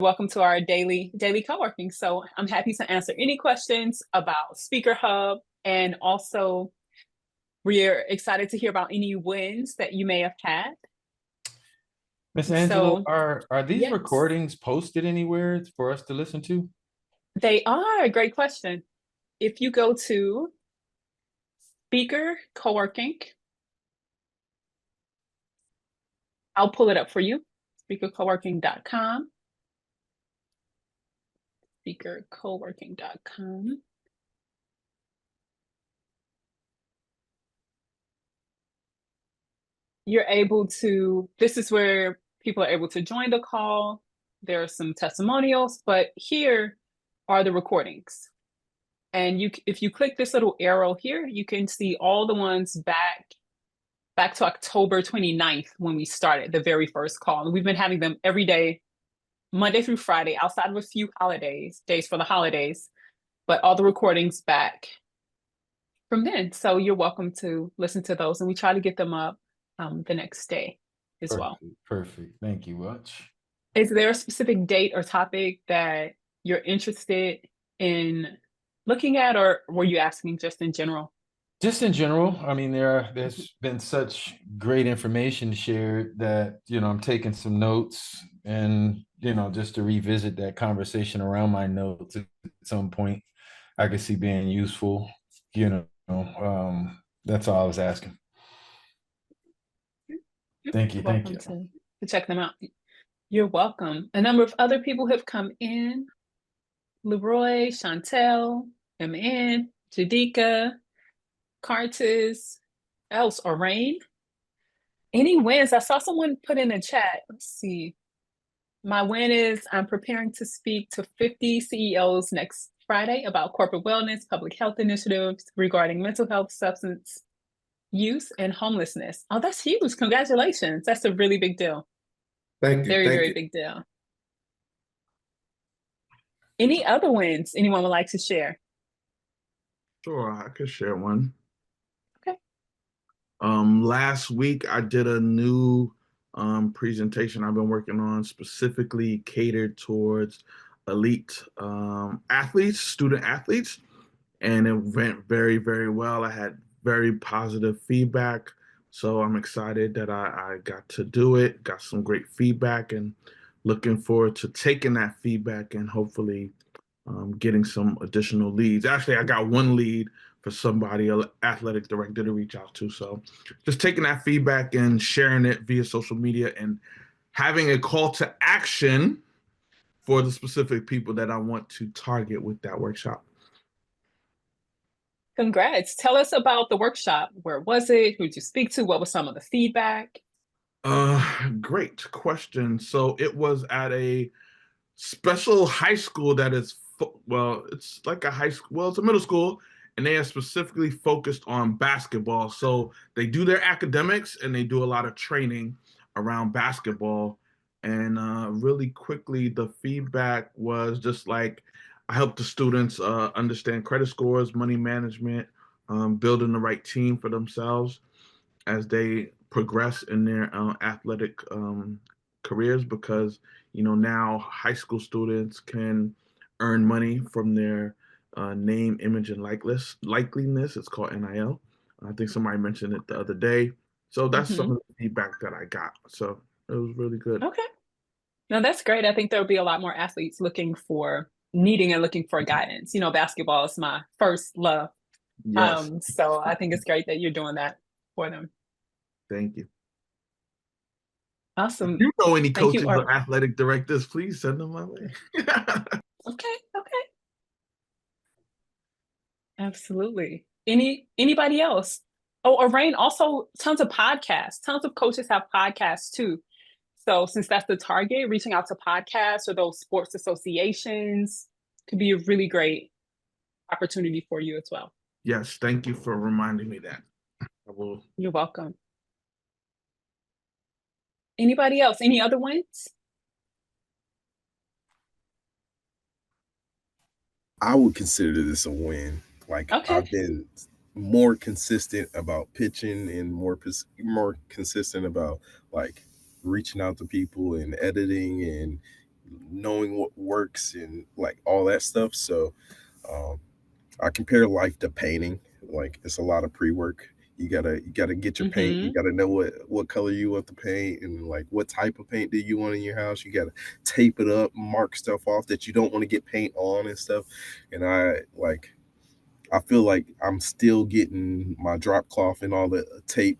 Welcome to our daily co-working. So I'm happy to answer any questions about SpeakerHub, and also we're excited to hear about any wins that you may have had. Miss Angelo, So are these yes, recordings posted anywhere for us to listen to? they are. Great question. If you go to Speaker Co-working, I'll pull it up for you. Speakercoworking.com. Speakercoworking.com. You're able to, this is where people are able to join the call. There are some testimonials, but here are the recordings. And if you click this little arrow here, you can see all the ones back to October 29th when we started the very first call. And we've been having them every day, Monday through Friday, outside of a few days for the holidays, but all the recordings back from then. So you're welcome to listen to those. And we try to get them up the next day as well. Perfect. Thank you much. Is there a specific date or topic that you're interested in looking at, or were you asking just in general? Just in general, I mean, there's been such great information shared that, I'm taking some notes and, just to revisit that conversation around my notes at some point, I could see being useful, that's all I was asking. Thank you. Welcome to check them out. You're welcome. A number of other people have come in. Leroy, Chantel, MN, Jadika, Cartis, else, Orain. Any wins? I saw someone put in the chat. Let's see. My win is I'm preparing to speak to 50 CEOs next Friday about corporate wellness, public health initiatives regarding mental health, substance use, and homelessness. Oh, that's huge. Congratulations. That's a really big deal. Thank you. Very big deal. Any other wins anyone would like to share? Sure, I could share one. Okay. Last week I did a new presentation I've been working on, specifically catered towards elite athletes, student athletes, and it went very, very well. I had very positive feedback, so I'm excited that I got to do it, got some great feedback, and looking forward to taking that feedback and hopefully getting some additional leads. Actually, I got one lead for somebody, an athletic director, to reach out to. So just taking that feedback and sharing it via social media and having a call to action for the specific people that I want to target with that workshop. Congrats. Tell us about the workshop. Where was it? Who did you speak to? What was some of the feedback? Great question. So it was at a special high school that is, well, it's like a high school, well, it's a middle school, and they are specifically focused on basketball. So they do their academics and they do a lot of training around basketball. And really quickly, the feedback was just like, I help the students understand credit scores, money management, building the right team for themselves as they progress in their athletic careers, because now high school students can earn money from their name, image, and likeliness. It's called NIL. I think somebody mentioned it the other day. So that's some of the feedback that I got. So it was really good. Okay. No, that's great. I think there'll be a lot more athletes looking for guidance. Basketball is my first love. Yes. So I think it's great that you're doing that for them. Thank you. Awesome. If you know any coaches or athletic directors, please send them my way. Okay. Absolutely. Anybody else? Oh, Orain, also tons of podcasts. Tons of coaches have podcasts too. So since that's the target, reaching out to podcasts or those sports associations could be a really great opportunity for you as well. Yes, thank you for reminding me that. I will. You're welcome. Anybody else? Any other wins? I would consider this a win. Like, okay. I've been more consistent about pitching and more consistent about like reaching out to people and editing and knowing what works and like all that stuff. So I compare life to painting. Like it's a lot of pre-work. You gotta get your paint. You gotta know what color you want to paint and like what type of paint do you want in your house. You gotta tape it up, mark stuff off that you don't want to get paint on and stuff. And I feel like I'm still getting my drop cloth and all the tape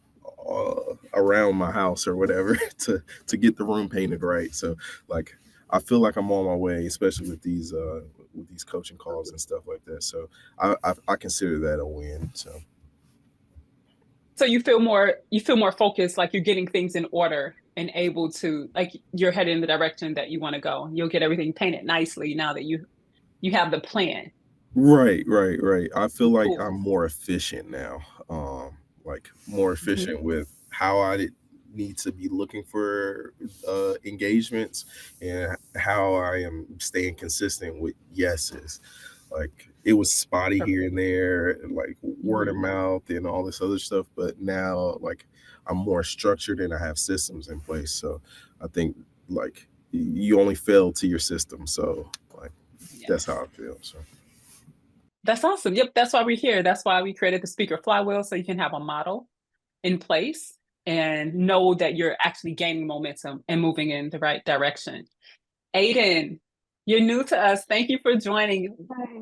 around my house or whatever to get the room painted right. So like I feel like I'm on my way, especially with these coaching calls and stuff like that. So I consider that a win. So you feel more focused, like you're getting things in order and able to, like you're heading in the direction that you want to go. You'll get everything painted nicely now that you have the plan. Right. I feel like Cool. I'm more efficient now. Like more efficient with how I need to be looking for engagements and how I am staying consistent with yeses. Like it was spotty here and there, and like word of mouth and all this other stuff. But now, like I'm more structured and I have systems in place. So I think like you only fail to your system. So like that's how I feel. So. That's awesome. Yep, that's why we're here. That's why we created the Speaker Flywheel, so you can have a model in place and know that you're actually gaining momentum and moving in the right direction. Aiden, you're new to us. Thank you for joining.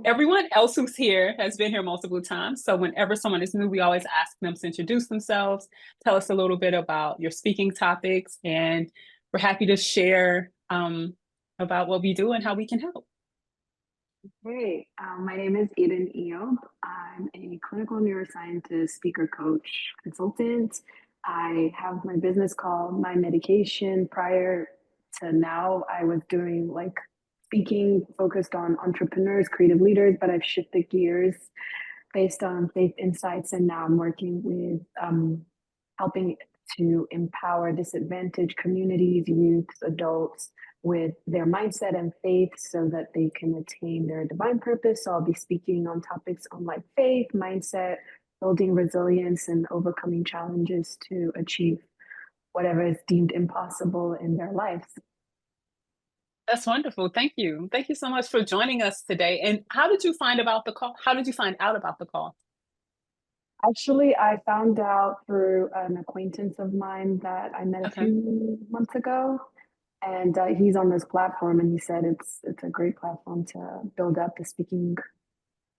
Everyone else who's here has been here multiple times. So whenever someone is new, we always ask them to introduce themselves, tell us a little bit about your speaking topics, and we're happy to share about what we do and how we can help. Hey, my name is Aiden Eob. I'm a clinical neuroscientist, speaker coach, consultant. I have my business called My Medication. Prior to now, I was doing like speaking focused on entrepreneurs, creative leaders, but I've shifted gears based on faith insights. And now I'm working with helping to empower disadvantaged communities, youths, adults, with their mindset and faith so that they can attain their divine purpose. So I'll be speaking on topics on like faith, mindset, building resilience, and overcoming challenges to achieve whatever is deemed impossible in their lives. That's wonderful. Thank you. Thank you so much for joining us today. And how did you find about the call? How did you find out about the call? Actually, I found out through an acquaintance of mine that I met a few months ago. And he's on this platform, and he said it's a great platform to build up the speaking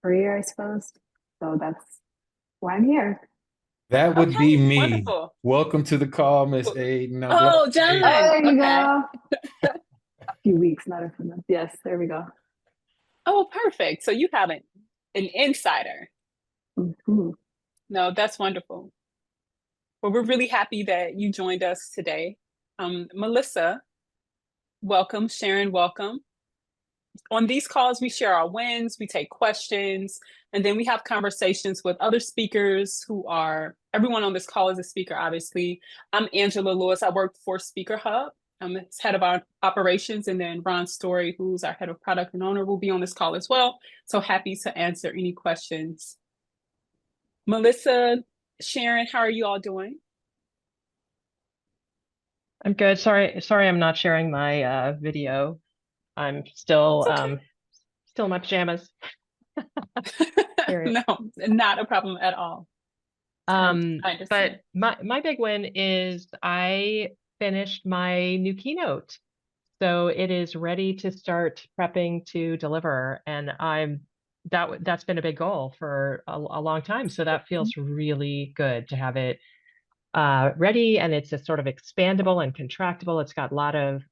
career, I suppose. So that's why I'm here. That would be me. Wonderful. Welcome to the call, Miss Aiden. Oh, John. There you go. A few weeks, not a few months. Yes, there we go. Oh, perfect. So you have an insider. No, that's wonderful. Well, we're really happy that you joined us today. Melissa, welcome. Sharon, welcome. On these calls, we share our wins, we take questions, and then we have conversations with other speakers everyone on this call is a speaker, obviously. I'm Angela Lewis. I work for SpeakerHub. I'm head of our operations, and then Ron Story, who's our head of product and owner, will be on this call as well. So happy to answer any questions. Melissa, Sharon, how are you all doing? I'm good. Sorry, I'm not sharing my video. I'm still still in my pajamas. No, not a problem at all. But my big win is I finished my new keynote. So it is ready to start prepping to deliver. And that's been a big goal for a long time. So that feels really good to have it ready, and it's a sort of expandable and contractible. It's got a lot of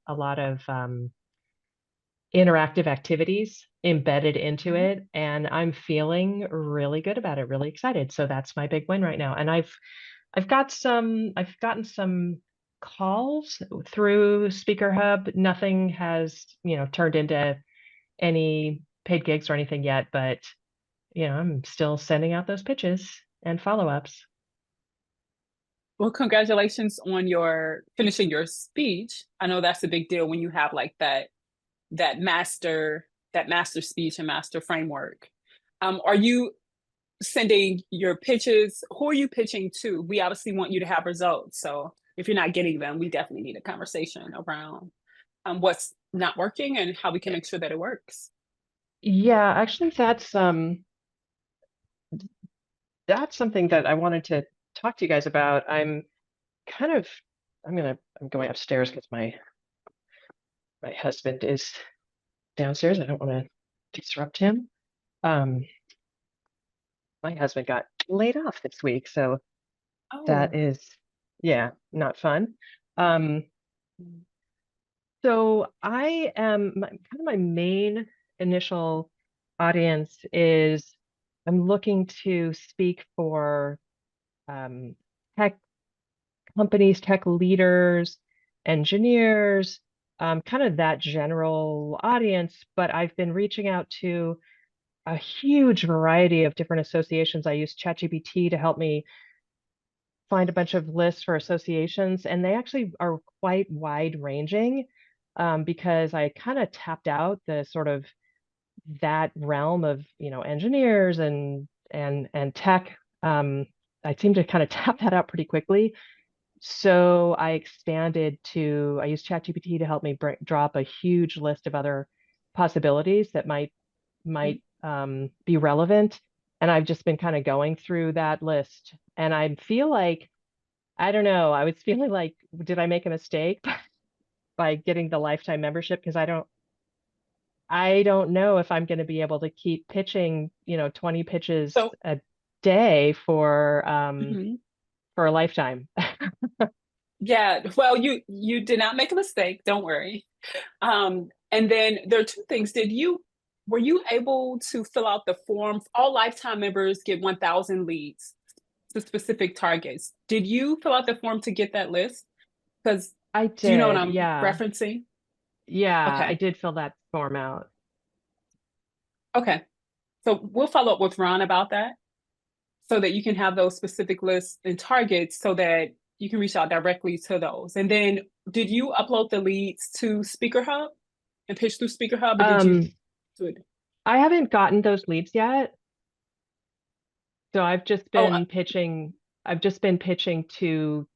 interactive activities embedded into it, and I'm feeling really good about it, really excited. So that's my big win right now. And I've gotten some calls through SpeakerHub. Nothing has, turned into any paid gigs or anything yet, but I'm still sending out those pitches and follow-ups. Well, congratulations on finishing your speech. I know that's a big deal when you have like that master speech and master framework. Are you sending your pitches? Who are you pitching to? We obviously want you to have results. So if you're not getting them, we definitely need a conversation around what's not working and how we can make sure that it works. Yeah, actually that's something that I wanted to talk to you guys about. I'm going upstairs because my husband is downstairs. I don't want to disrupt him. My husband got laid off this week, so that is, yeah, not fun. So I am my main initial audience is I'm looking to speak for tech companies, tech leaders, engineers, kind of that general audience, but I've been reaching out to a huge variety of different associations. I use ChatGPT to help me find a bunch of lists for associations, and they actually are quite wide ranging, because I kind of tapped out the sort of that realm of, engineers and tech. I seem to kind of tap that out pretty quickly. So I expanded to, I used ChatGPT to help me drop a huge list of other possibilities that might be relevant. And I've just been kind of going through that list. And I feel like, I don't know, I was feeling like, did I make a mistake by getting the lifetime membership? Because I don't know if I'm going to be able to keep pitching, 20 pitches a day for a lifetime. Yeah, well, you did not make a mistake, don't worry. And then there are two things. Were you able to fill out the forms? All lifetime members get 1,000 leads to specific targets. Did you fill out the form to get that list? Because I did. Do you know what I'm yeah. referencing? Yeah, okay. I did fill that form out. Okay. So we'll follow up with Ron about that so that you can have those specific lists and targets so that you can reach out directly to those. And then did you upload the leads to SpeakerHub and pitch through SpeakerHub, or did you do it? I haven't gotten those leads yet. So I've just been pitching. I've just been pitching to,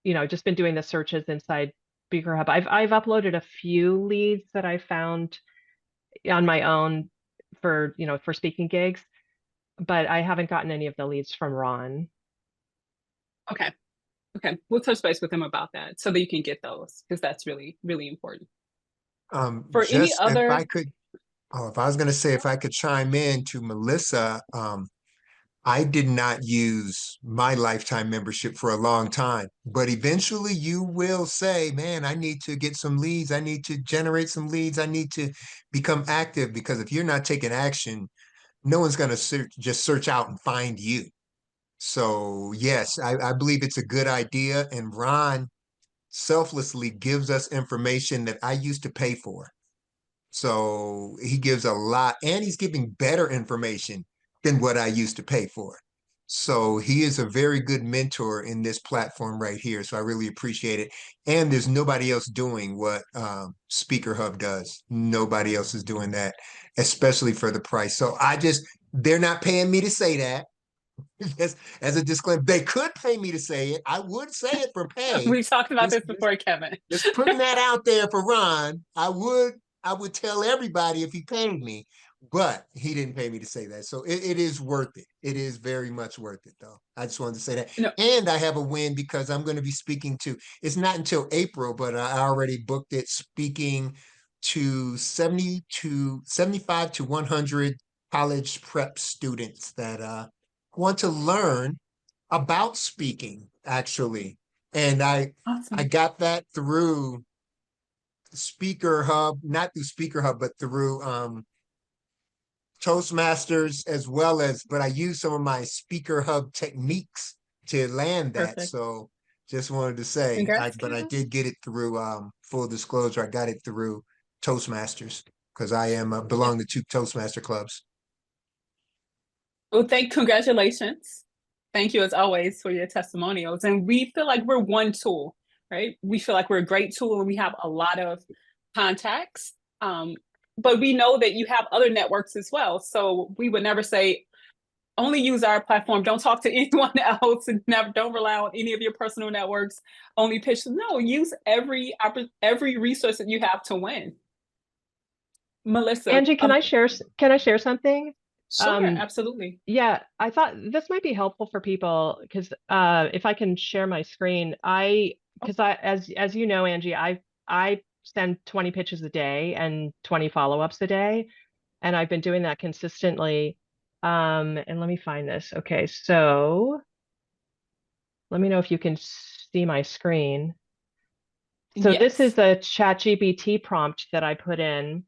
just been doing the searches inside SpeakerHub. I've uploaded a few leads that I found on my own for, for speaking gigs, but I haven't gotten any of the leads from Ron. Okay. We'll touch base with him about that so that you can get those, because that's really, really important. For any other, if I was going to say, if I could chime in to Melissa, I did not use my lifetime membership for a long time, but eventually you will say, man, I need to get some leads. I need to generate some leads. I need to become active, because if you're not taking action, no one's going to just search out and find you. So yes, I believe it's a good idea. And Ron selflessly gives us information that I used to pay for. So he gives a lot, and he's giving better information than what I used to pay for. So he is a very good mentor in this platform right here. So I really appreciate it. And there's nobody else doing what SpeakerHub does. Nobody else is doing that, especially for the price. So they're not paying me to say that. Just as a disclaimer, they could pay me to say it. I would say it for pay. We've talked about this before, Kevin. Just putting that out there for Ron. I would tell everybody if he paid me, but he didn't pay me to say that. So it is worth it. It is very much worth it, though. I just wanted to say that. No. And I have a win because I'm going to be speaking to, it's not until April, but I already booked it, speaking to 75 to 100 college prep students that want to learn about speaking, actually. And Awesome. I got that through SpeakerHub, not through SpeakerHub, but through Toastmasters as well as, but I used some of my SpeakerHub techniques to land that. Perfect. So just wanted to say, but I did get it through, full disclosure, I got it through Toastmasters because I belong to 2 Toastmaster clubs. Well, congratulations. Thank you as always for your testimonials. And we feel like we're one tool, right? We feel like we're a great tool and we have a lot of contacts. But we know that you have other networks as well. So we would never say, only use our platform. Don't talk to anyone else, and don't rely on any of your personal networks. Only pitch. No, use every resource that you have to win. Melissa. Angie, can I share something? Sure, absolutely. Yeah, I thought this might be helpful for people because if I can share my screen, as you know, Angie, I send 20 pitches a day and 20 follow-ups a day, and I've been doing that consistently. And let me find this. Okay, so let me know if you can see my screen. So this is the ChatGPT prompt that I put in.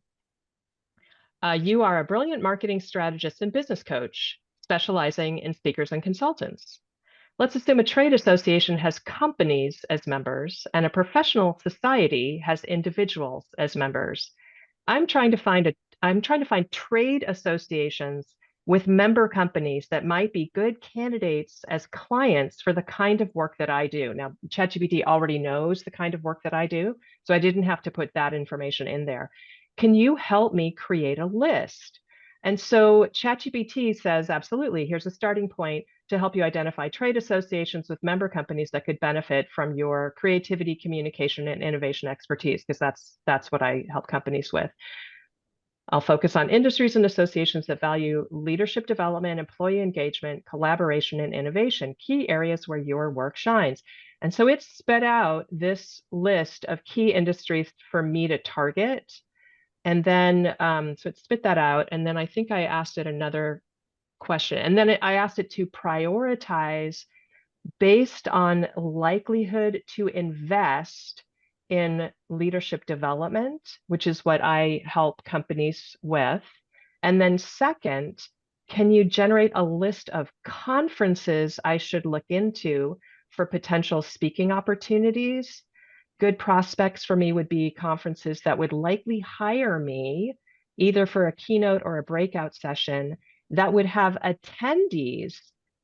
You are a brilliant marketing strategist and business coach, specializing in speakers and consultants. Let's assume a trade association has companies as members and a professional society has individuals as members. I'm trying to find trade associations with member companies that might be good candidates as clients for the kind of work that I do. Now, ChatGPT already knows the kind of work that I do, so I didn't have to put that information in there. Can you help me create a list? And so ChatGPT says, absolutely, here's a starting point to help you identify trade associations with member companies that could benefit from your creativity, communication, and innovation expertise, because that's what I help companies with. I'll focus on industries and associations that value leadership development, employee engagement, collaboration, and innovation, key areas where your work shines. And so it sped out this list of key industries for me to target. And then, so it spit that out. And then I think I asked it another question. And then I asked it to prioritize based on likelihood to invest in leadership development, which is what I help companies with. And then second, can you generate a list of conferences I should look into for potential speaking opportunities? Good prospects for me would be conferences that would likely hire me either for a keynote or a breakout session that would have attendees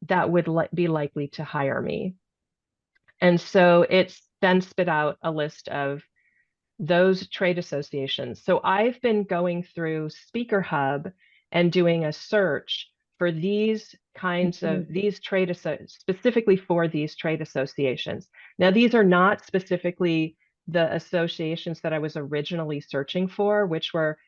that would be likely to hire me. And so it's then spit out a list of those trade associations. So I've been going through SpeakerHub and doing a search for these kinds of these trade specifically for these trade associations. Now, these are not specifically the associations that I was originally searching for, which were,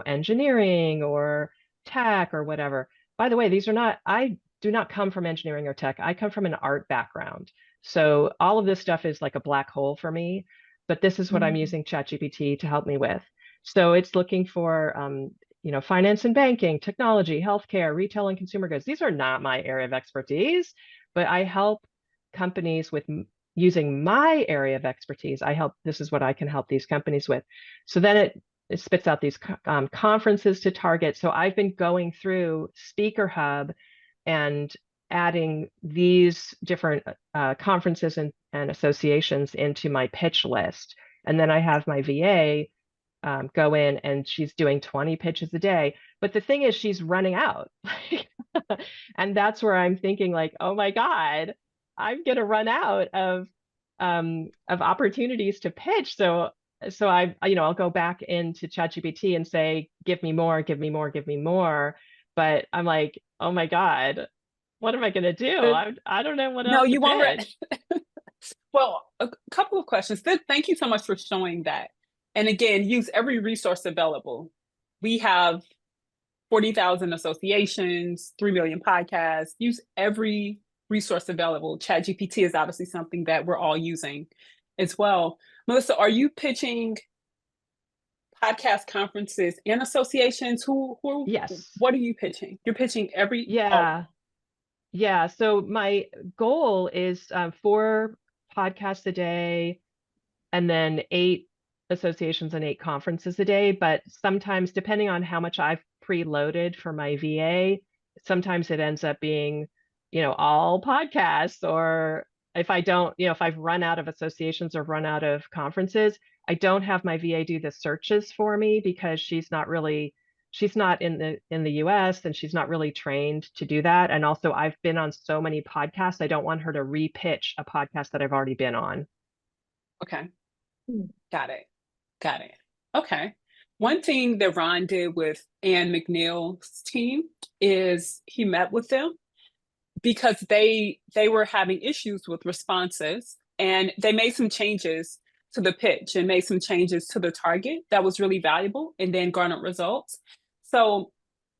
engineering or tech or whatever. By the way, these are not, I do not come from engineering or tech. I come from an art background. So all of this stuff is like a black hole for me, but this is what I'm using ChatGPT to help me with. So it's looking for, finance and banking, technology, healthcare, retail and consumer goods. These are not my area of expertise, but I help companies with using my area of expertise. This is what I can help these companies with. So then it spits out these conferences to target. So I've been going through SpeakerHub and adding these different conferences and associations into my pitch list. And then I have my VA go in and she's doing 20 pitches a day. But the thing is, she's running out. And that's where I'm thinking like, oh my God, I'm going to run out of opportunities to pitch. So I'll go back into ChatGPT and say, give me more, give me more, give me more. But I'm like, oh my God, what am I going to do? I don't know what else to pitch. Well, a couple of questions. Thank you so much for showing that. And again, use every resource available. We have 40,000 associations, 3 million podcasts. Use every resource available. ChatGPT is obviously something that we're all using as well. Melissa, are you pitching podcast conferences and associations? Yes. What are you pitching? You're pitching every... Yeah. Yeah. So my goal is 4 podcasts a day and then 8 associations and 8 conferences a day. But sometimes, depending on how much I've preloaded for my VA, sometimes it ends up being, all podcasts. Or if I don't, if I've run out of associations or run out of conferences, I don't have my VA do the searches for me because she's not in the US and she's not really trained to do that. And also I've been on so many podcasts, I don't want her to repitch a podcast that I've already been on. Okay. Got it. Okay. One thing that Ron did with Ann McNeil's team is he met with them because they were having issues with responses, and they made some changes to the pitch and made some changes to the target that was really valuable and then garnered results. So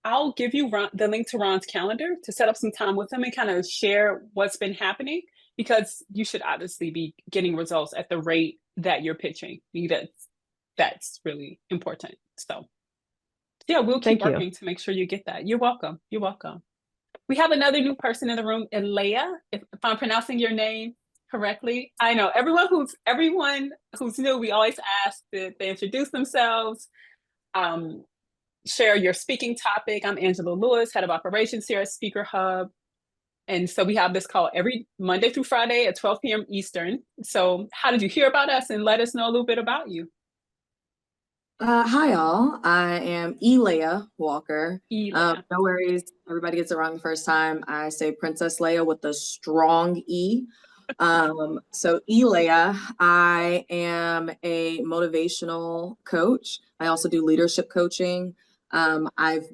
I'll give you the link to Ron's calendar to set up some time with him and kind of share what's been happening, because you should obviously be getting results at the rate that you're pitching. That's really important. So yeah, we'll keep working to make sure you get that. You're welcome. You're welcome. We have another new person in the room, Elea, if I'm pronouncing your name correctly. I know everyone who's new, we always ask that they introduce themselves, share your speaking topic. I'm Angela Lewis, head of operations here at SpeakerHub. And so we have this call every Monday through Friday at 12 p.m. Eastern. So how did you hear about us, and let us know a little bit about you? Hi all, I am Elea Walker. Elea. No worries, everybody gets it wrong the first time. I say Princess Leia with a strong E. So Elea, I am a motivational coach. I also do leadership coaching. I've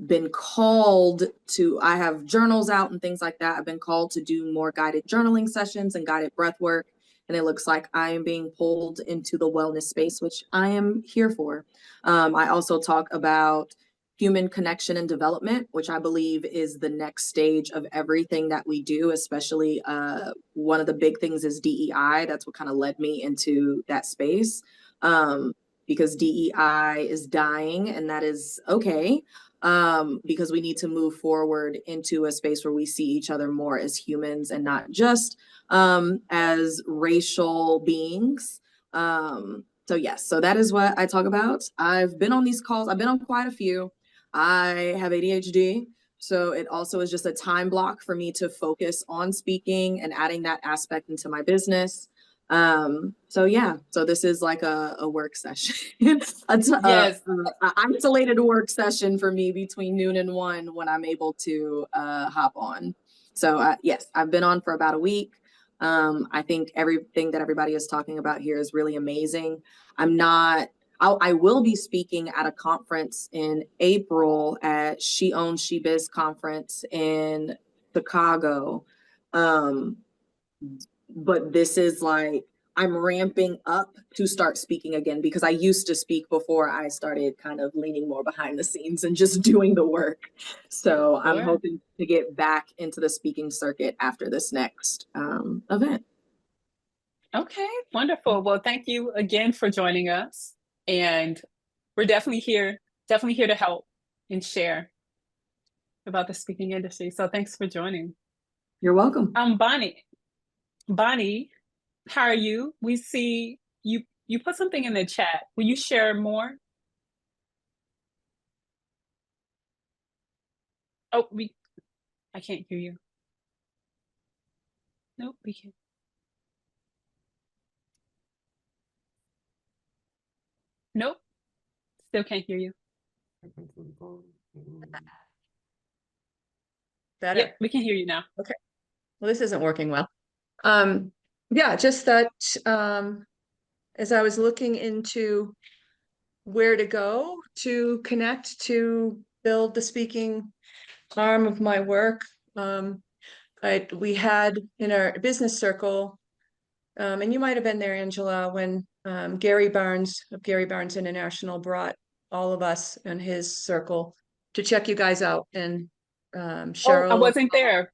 been called to, I have journals out and things like that. I've been called to do more guided journaling sessions and guided breath work. And it looks like I am being pulled into the wellness space, which I am here for. I also talk about human connection and development, which I believe is the next stage of everything that we do, especially one of the big things is DEI. That's what kind of led me into that space, because DEI is dying, and that is okay. Because we need to move forward into a space where we see each other more as humans and not just as racial beings. So yes, so that is what I talk about. I've been on these calls. I've been on quite a few. I have ADHD, so it also is just a time block for me to focus on speaking and adding that aspect into my business. So yeah, so this is like a work session, yes, isolated work session for me between noon and 1 when I'm able to hop on. So yes, I've been on for about a week. I think everything that everybody is talking about here is really amazing. I will be speaking at a conference in April at She Owns She Biz conference in Chicago. But this is like, I'm ramping up to start speaking again, because I used to speak before I started kind of leaning more behind the scenes and just doing the work. So I'm hoping to get back into the speaking circuit after this next event. Okay, wonderful. Well, thank you again for joining us. And we're definitely here to help and share about the speaking industry. So thanks for joining. You're welcome. Bonnie, how are you? We see you put something in the chat. Will you share more? Oh, I can't hear you. Nope, we can't. Nope, still can't hear you. Better. Yep, we can hear you now. Okay. Well, this isn't working well. Yeah, just that as I was looking into where to go to connect to build the speaking arm of my work, we had in our business circle, and you might have been there, Angela, when Gary Barnes of Gary Barnes International brought all of us in his circle to check you guys out. And Cheryl. I wasn't there.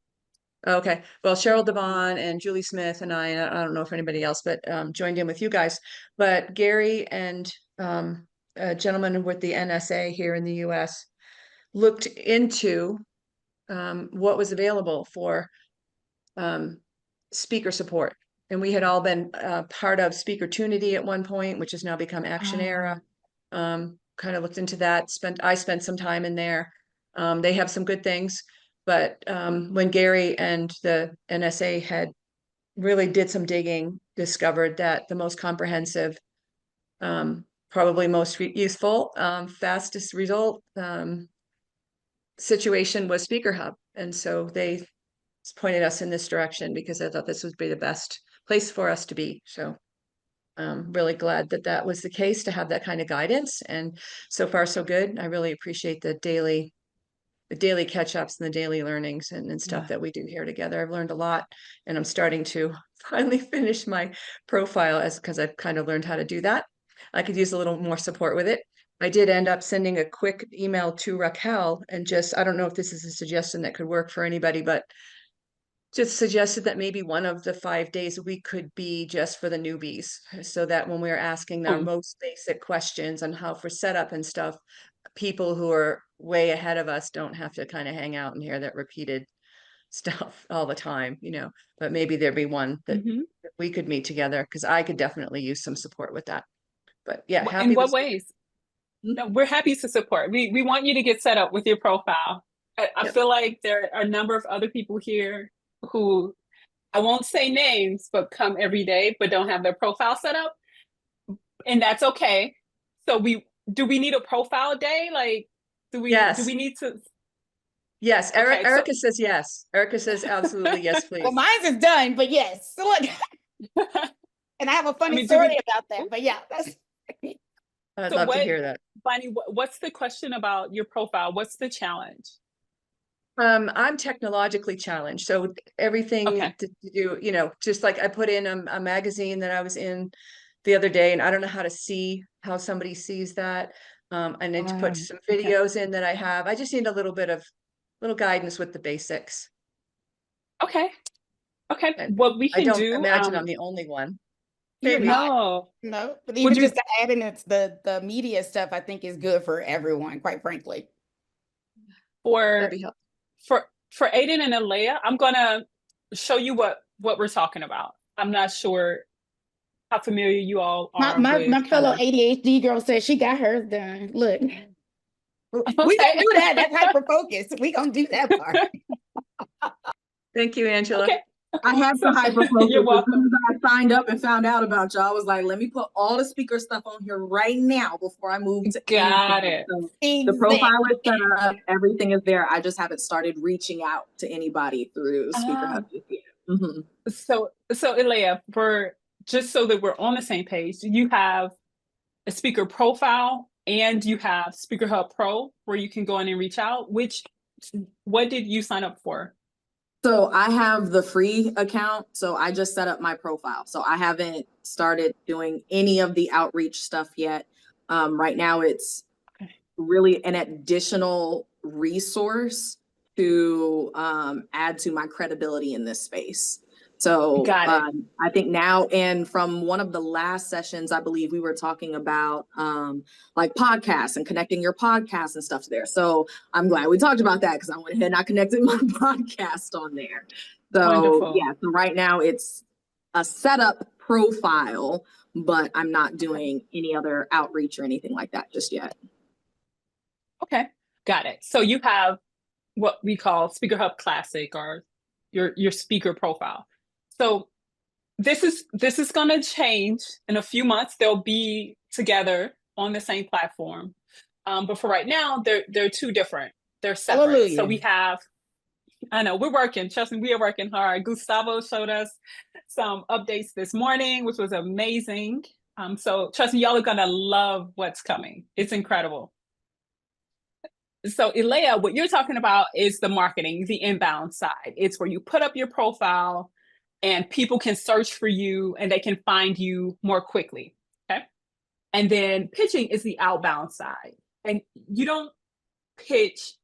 Okay, well, Cheryl Devon and Julie Smith and I don't know if anybody else, but joined in with you guys. But Gary and a gentleman with the NSA here in the US looked into what was available for speaker support. And we had all been part of Speakertunity at one point, which has now become Action Era. Kind of looked into that. I spent some time in there. They have some good things. But when Gary and the NSA had really did some digging, discovered that the most comprehensive, probably most useful, fastest result situation was SpeakerHub. And so they pointed us in this direction because I thought this would be the best place for us to be. So I'm really glad that that was the case, to have that kind of guidance. And so far, so good. I really appreciate the daily catch-ups and the daily learnings and stuff that we do here together. I've learned a lot, and I'm starting to finally finish my profile because I've kind of learned how to do that. I could use a little more support with it. I did end up sending a quick email to Raquel and just, I don't know if this is a suggestion that could work for anybody, but just suggested that maybe one of the 5 days a week could be just for the newbies, so that when we're asking their most basic questions on how for setup and stuff, people who are way ahead of us don't have to kind of hang out and hear that repeated stuff all the time, but maybe there'd be one that we could meet together, because I could definitely use some support with that. But yeah, happy in what ways? No, we're happy to support. We want you to get set up with your profile. I feel like there are a number of other people here who, I won't say names, but come every day but don't have their profile set up, and that's okay. So do we need a profile day? Like, do we need to? Yes, Erica says yes. Erica says absolutely yes, please. Well, mine's is done, but yes. So look, and I have a funny story about that. But yeah, I'd love to hear that. Bonnie, what's the question about your profile? What's the challenge? I'm technologically challenged, so everything to do, just like I put in a magazine that I was in the other day, and I don't know how to see how somebody sees that. I need to put some videos in that I have. I just need a little guidance with the basics. Okay. What we can do? I don't imagine I'm the only one. Maybe. No, but even just to add in the media stuff, I think is good for everyone, quite frankly. For Aiden and Alea, I'm gonna show you what we're talking about. I'm not sure how familiar you all are. My fellow ADHD girl says she got hers done. Look, we gonna do that. That's hyper focus. We gonna do that part. Thank you, Angela. Okay. I had to hyper focus. You're welcome. As soon as I signed up and found out about y'all, I was like, let me put all the speaker stuff on here right now before I move to Got it. So the profile is set up, everything is there. I just haven't started reaching out to anybody through SpeakerHub yet. So Alea, just so that we're on the same page, you have a speaker profile and you have SpeakerHub Pro where you can go in and reach out. What did you sign up for? So I have the free account, so I just set up my profile. So I haven't started doing any of the outreach stuff yet. Right now it's really an additional resource to add to my credibility in this space. So I think now, and from one of the last sessions, I believe we were talking about like podcasts and connecting your podcast and stuff there. So I'm glad we talked about that, because I went ahead and I connected my podcast on there. So wonderful. Yeah, so right now it's a setup profile, but I'm not doing any other outreach or anything like that just yet. Okay, got it. So you have what we call SpeakerHub Classic, or your speaker profile. So this is going to change in a few months. They'll be together on the same platform, but for right now, they're two different. They're separate. Hallelujah. So we have. I know we're working. Trust me, we are working hard. Gustavo showed us some updates this morning, which was amazing. So trust me, y'all are gonna love what's coming. It's incredible. So Alea, what you're talking about is the marketing, the inbound side. It's where you put up your profile and people can search for you and they can find you more quickly, okay? And then pitching is the outbound side. And you don't pitch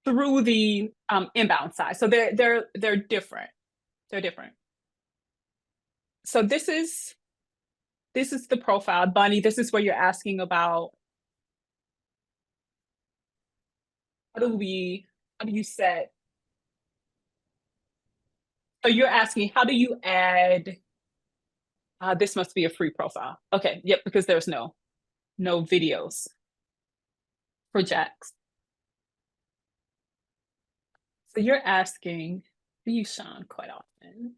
through the inbound side. So they're different. They're different. So this is the profile. Bunny, this is where you're asking about how do you set? So you're asking, how do you add, this must be a free profile. Okay, yep, because there's no videos for Jax. So you're asking, we use Sean quite often.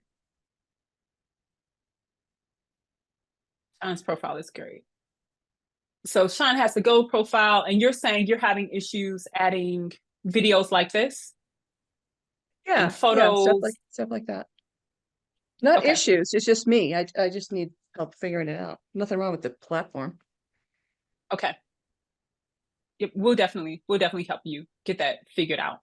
Sean's profile is great. So Sean has the gold profile, and you're saying you're having issues adding videos like this? Yeah, photos. Yeah, stuff like that. Not issues, it's just me. I just need help figuring it out. Nothing wrong with the platform. Okay. we'll definitely help you get that figured out.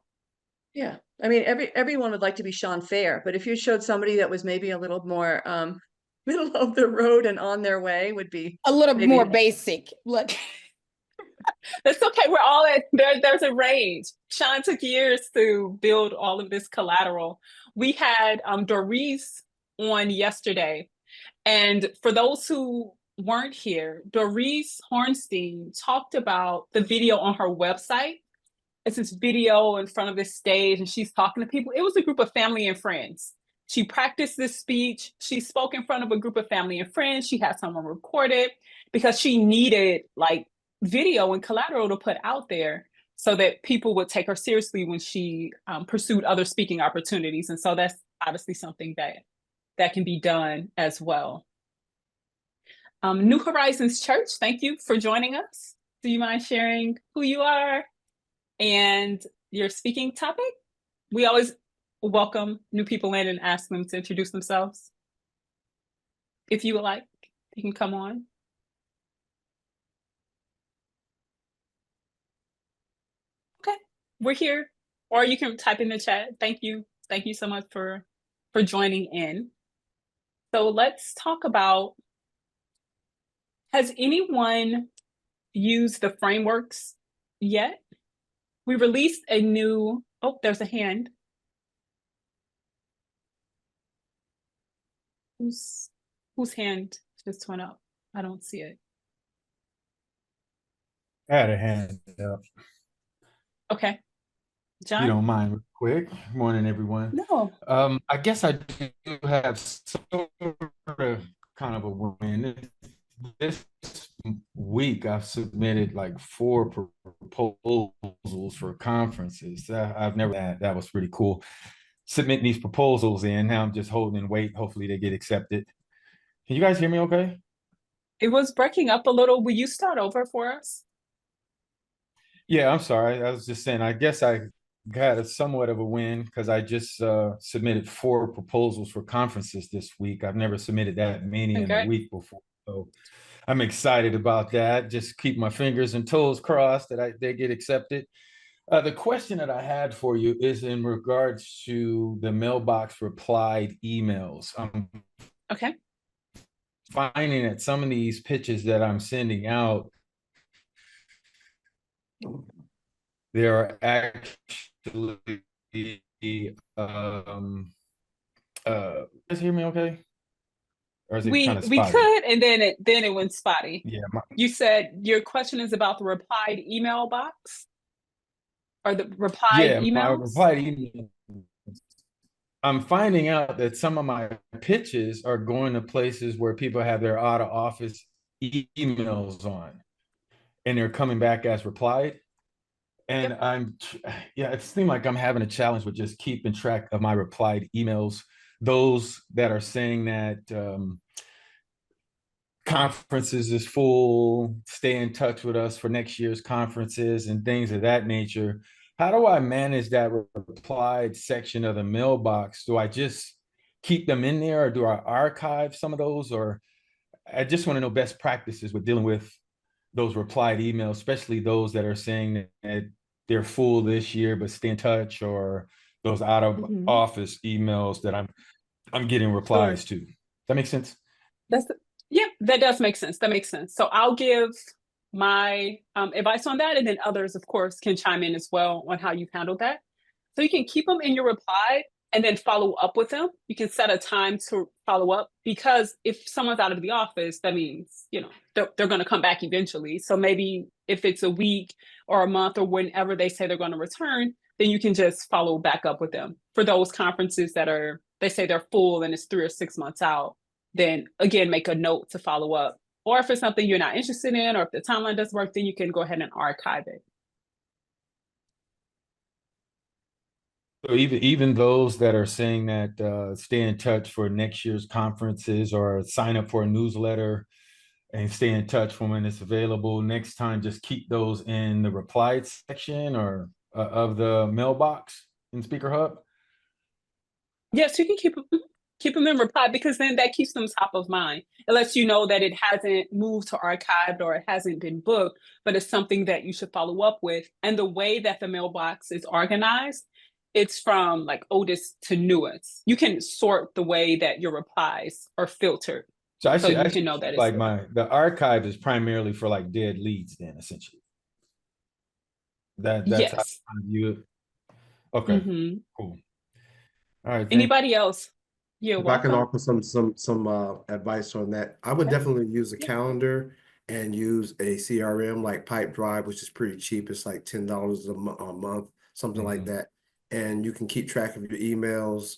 Yeah, I mean, everyone would like to be Sean Fair, but if you showed somebody that was maybe a little more middle of the road and on their way, would be a little maybe more basic. Look, That's okay. We're all at there's a range. Sean took years to build all of this collateral. We had Doris on yesterday. And for those who weren't here, Doris Hornstein talked about the video on her website. It's this video in front of this stage, and she's talking to people. It was a group of family and friends. She practiced this speech. She spoke in front of a group of family and friends. She had someone record it because she needed like video and collateral to put out there so that people would take her seriously when she pursued other speaking opportunities. And so that's obviously something that can be done as well. New Horizons Church, thank you for joining us. Do you mind sharing who you are and your speaking topic? We always welcome new people in and ask them to introduce themselves. If you would like, you can come on. Okay, we're here, or you can type in the chat. Thank you so much for joining in. So let's talk about, has anyone used the frameworks yet? We released a new, oh, there's a hand. Whose hand just went up? I don't see it. I had a hand up. Okay. John? You don't mind real quick. Morning, everyone. No. I guess I do have sort of kind of a win. This week, I've submitted like 4 proposals for conferences. I've never had. That was pretty cool. Submitting these proposals in. Now I'm just holding and wait. Hopefully they get accepted. Can you guys hear me okay? It was breaking up a little. Will you start over for us? Yeah, I'm sorry. I was just saying, I guess I got a somewhat of a win because I just submitted 4 proposals for conferences this week. I've never submitted that many in a week before. So I'm excited about that. Just keep my fingers and toes crossed that they get accepted. The question that I had for you is in regards to the mailbox replied emails. Okay. Finding that some of these pitches that I'm sending out, there are actually you guys hear me okay? Or is it kind of spotty? We could, and then it went spotty. Yeah. You said your question is about the replied email box? Or the replied emails? My replied emails. I'm finding out that some of my pitches are going to places where people have their out of office emails on, and they're coming back as replied. And it seems like I'm having a challenge with just keeping track of my replied emails. Those that are saying that conferences is full, stay in touch with us for next year's conferences and things of that nature. How do I manage that replied section of the mailbox? Do I just keep them in there, or do I archive some of those? Or I just want to know best practices with dealing with those replied emails, especially those that are saying that they're full this year, but stay in touch, or those out of office emails that I'm getting replies to. Does that make sense? Yeah, that does make sense. That makes sense. So I'll give my advice on that, and then others, of course, can chime in as well on how you've handled that. So you can keep them in your reply and then follow up with them. You can set a time to follow up, because if someone's out of the office, that means, they're going to come back eventually. So maybe if it's a week or a month or whenever they say they're going to return, then you can just follow back up with them. For those conferences that they say they're full and it's 3 or 6 months out, then again, make a note to follow up. Or if it's something you're not interested in, or if the timeline doesn't work, then you can go ahead and archive it. So even those that are saying that stay in touch for next year's conferences, or sign up for a newsletter and stay in touch for when it's available next time, just keep those in the replied section or of the mailbox in SpeakerHub? Yes, you can keep them. Keep them in reply, because then that keeps them top of mind. It lets you know that it hasn't moved to archived or it hasn't been booked, but it's something that you should follow up with. And the way that the mailbox is organized, it's from like oldest to newest. You can sort the way that your replies are filtered. So you can know that it's like the archive is primarily for like dead leads then, essentially. That's yes. how I view it. Okay, cool. All right. Anybody else? You're If welcome. I can offer some advice on that, I would definitely use a calendar and use a CRM like Pipedrive, which is pretty cheap. It's like $10 a month, something like that. And you can keep track of your emails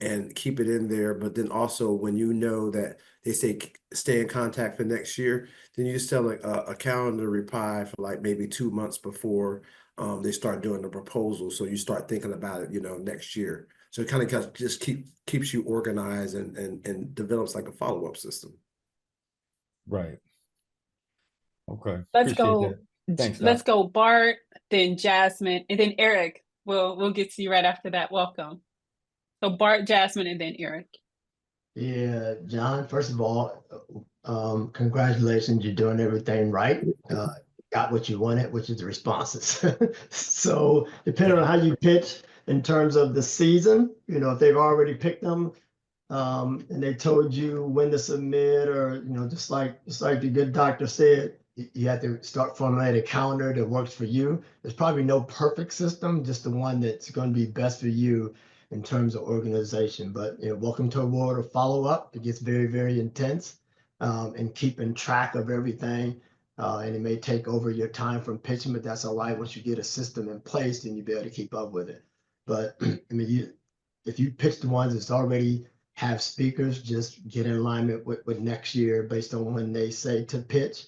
and keep it in there. But then also when you know that they say stay in contact for next year, then you just tell a calendar reply for like maybe 2 months before they start doing the proposal. So you start thinking about it, next year. So it kind of just keeps you organized and develops like a follow-up system. Right. Okay. Let's Appreciate go. that. Thanks, Let's Doc. go, Bart, then Jasmine, and then Eric. We'll get to you right after that. Welcome. So Bart, Jasmine, and then Eric. Yeah, John, first of all, congratulations. You're doing everything right. Got what you wanted, which is the responses. So depending on how you pitch in terms of the season, if they've already picked them, and they told you when to submit, or, just like the good doctor said, you have to start formulating a calendar that works for you. There's probably no perfect system, just the one that's going to be best for you in terms of organization. But welcome to a world of follow-up. It gets very, very intense, and keeping track of everything. And it may take over your time from pitching, but that's all right. Once you get a system in place, then you'll be able to keep up with it. But I mean, if you pitch the ones that's already have speakers, just get in alignment with next year based on when they say to pitch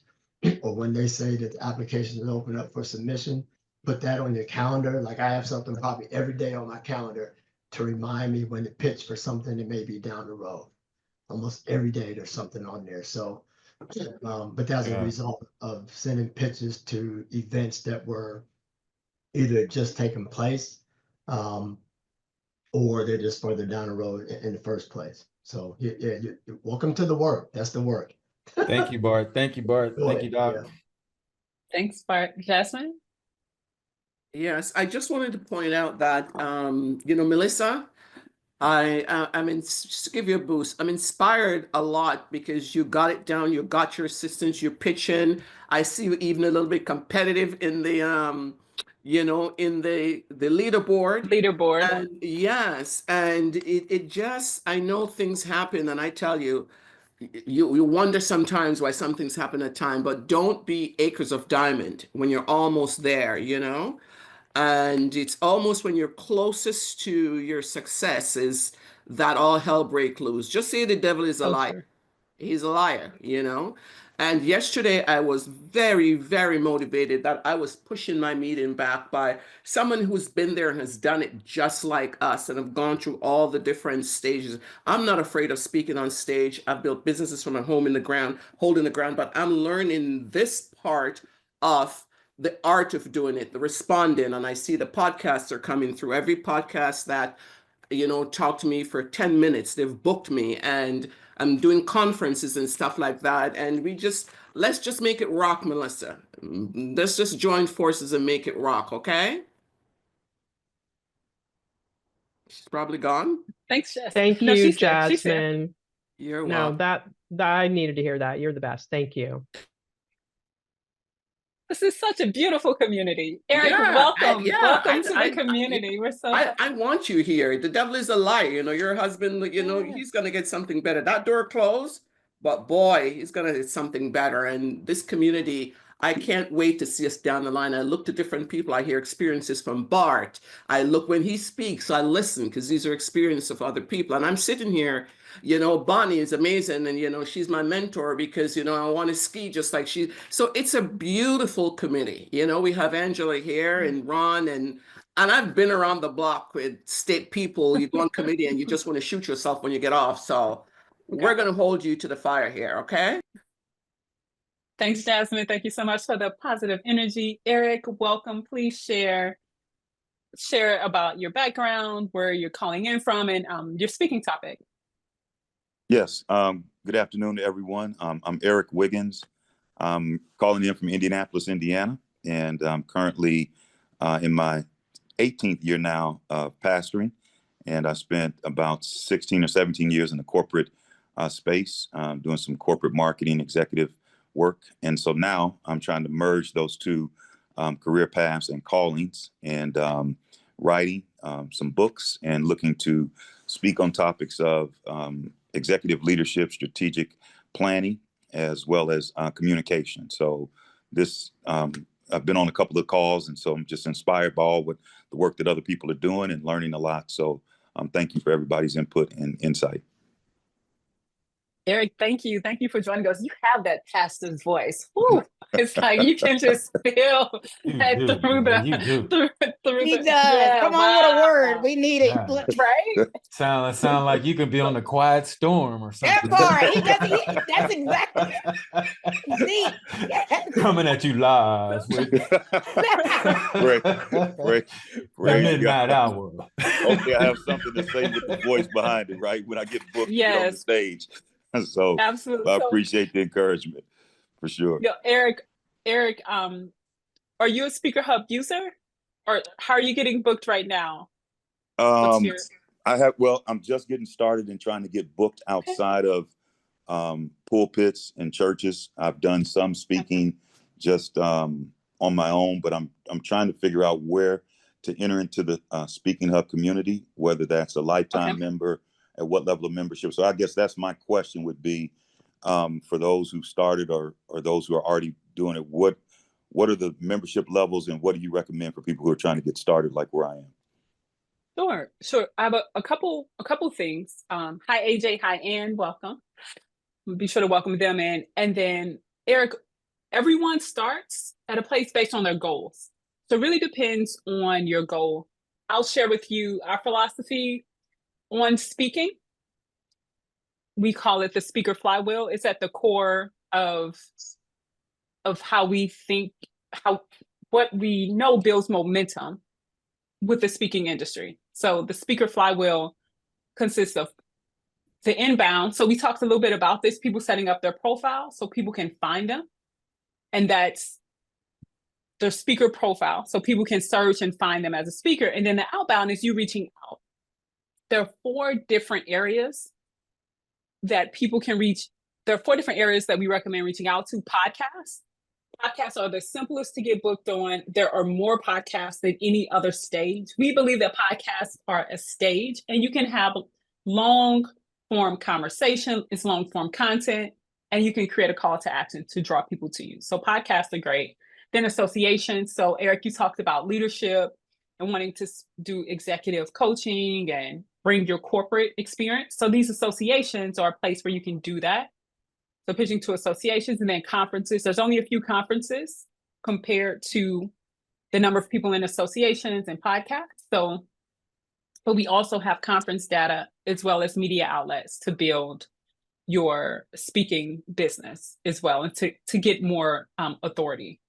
or when they say that the application is open up for submission. Put that on your calendar. Like I have something probably every day on my calendar to remind me when to pitch for something that may be down the road. Almost every day there's something on there. So, but that's a result of sending pitches to events that were either just taking place, or they're just further down the road in the first place. So yeah, you're welcome to the work. That's the work. Thank you, Bart. Thank you, Bart. Thank you, Doc. Yeah. Thanks, Bart. Jasmine? Yes, I just wanted to point out that, Melissa, I mean, just to give you a boost, I'm inspired a lot because you got it down, you got your assistants, you're pitching. I see you even a little bit competitive in the, in the leaderboard. And yes, and it just, I know things happen, and I tell you, you wonder sometimes why some things happen at time, but don't be acres of diamond when you're almost there, And it's almost when you're closest to your success is that all hell break loose. Just say the devil is a liar. He's a liar, And yesterday I was very, very motivated that I was pushing my meeting back by someone who's been there and has done it just like us and have gone through all the different stages. I'm not afraid of speaking on stage. I've built businesses from a home in the ground, holding the ground, but I'm learning this part of the art of doing it, the responding. And I see the podcasts are coming through. Every podcast that, talk to me for 10 minutes, they've booked me, and I'm doing conferences and stuff like that. And let's just make it rock, Melissa. Let's just join forces and make it rock, okay? She's probably gone. Thanks, Jasmine. Thank No, you, she's there. She's there. Jasmine. You're No, welcome. that I needed to hear that. You're the best. Thank you. This is such a beautiful community. Eric, Yeah, welcome. yeah, Welcome to the community. We're so I want you here. The devil is a liar. Your husband, he's going to get something better. That door closed, but boy, he's going to get something better. And this community, I can't wait to see us down the line. I look to different people. I hear experiences from Bart. I look when he speaks, I listen because these are experiences of other people. And I'm sitting here, Bonnie is amazing. And, she's my mentor because, I want to ski just like she. So it's a beautiful committee. We have Angela here and Ron and I've been around the block with state people. You go on committee and you just want to shoot yourself when you get off. So we're going to hold you to the fire here. Okay. Thanks, Jasmine. Thank you so much for the positive energy. Eric, welcome. Please share share about your background, where you're calling in from, and your speaking topic. Yes. Good afternoon to everyone. I'm Eric Wiggins. I'm calling in from Indianapolis, Indiana, and I'm currently in my 18th year now of pastoring. And I spent about 16 or 17 years in the corporate space, doing some corporate marketing executive work. And so now I'm trying to merge those two career paths and callings, and writing some books and looking to speak on topics of executive leadership, strategic planning, as well as communication. So this, I've been on a couple of calls, and so I'm just inspired by all the work that other people are doing and learning a lot. So thank you for everybody's input and insight. Eric, thank you. Thank you for joining us. You have that pastor's voice. Woo! It's like you can just feel that through the. You do. Through He the, does. yeah, Come on with a word. We need it. Yeah. right? Sound like you could be on the quiet storm or That something. part. He does. That's exactly. See? Yes. Coming at you live with Right. midnight hour. Hopefully I have something to say with the voice behind it, right? When I get booked to get on the stage. So absolutely. I appreciate the encouragement for sure. Yo, Eric, are you a SpeakerHub user, or how are you getting booked right now? I'm just getting started and trying to get booked outside of pulpits and churches. I've done some speaking just on my own, but I'm trying to figure out where to enter into the SpeakerHub community, whether that's a lifetime member, at what level of membership. So I guess that's my question would be, for those who started or those who are already doing it, what are the membership levels, and what do you recommend for people who are trying to get started like where I am? Sure. I have a couple things. Hi AJ, hi Ann, welcome. Be sure to welcome them in. And then Eric, everyone starts at a place based on their goals. So it really depends on your goal. I'll share with you our philosophy on speaking. We call it the Speaker Flywheel. It's at the core of how we think, what we know builds momentum with the speaking industry. So the Speaker Flywheel consists of the inbound. So we talked a little bit about this, people setting up their profile so people can find them. And that's their speaker profile. So people can search and find them as a speaker. And then the outbound is you reaching out. There are 4 different areas that people can reach. There are 4 different areas that we recommend reaching out to. Podcasts. Podcasts are the simplest to get booked on. There are more podcasts than any other stage. We believe that podcasts are a stage, and you can have long form conversation. It's long form content, and you can create a call to action to draw people to you. So podcasts are great. Then associations. So Eric, you talked about leadership and wanting to do executive coaching and bring your corporate experience. So these associations are a place where you can do that. So pitching to associations, and then conferences. There's only a few conferences compared to the number of people in associations and podcasts. So, but we also have conference data as well as media outlets to build your speaking business as well, and to get more authority.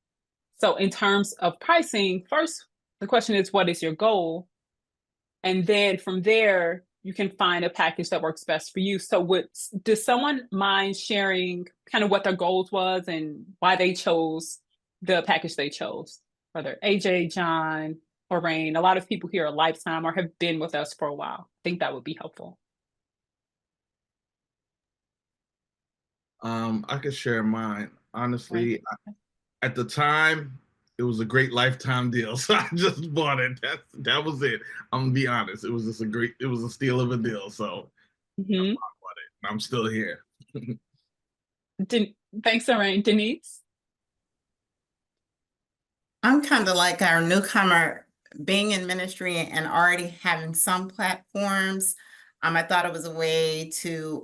So in terms of pricing, first, the question is, what is your goal? And then from there, you can find a package that works best for you. So does someone mind sharing kind of what their goals was and why they chose the package they chose? Whether AJ, John, or Rain, a lot of people here are lifetime or have been with us for a while. I think that would be helpful. I could share mine. Honestly, at the time, it was a great lifetime deal, so I just bought it. That was it. I'm gonna be honest. It was a steal of a deal. So I bought it. I'm still here. Thanks, Rain. Denise? I'm kind of like our newcomer, being in ministry and already having some platforms. I thought it was a way to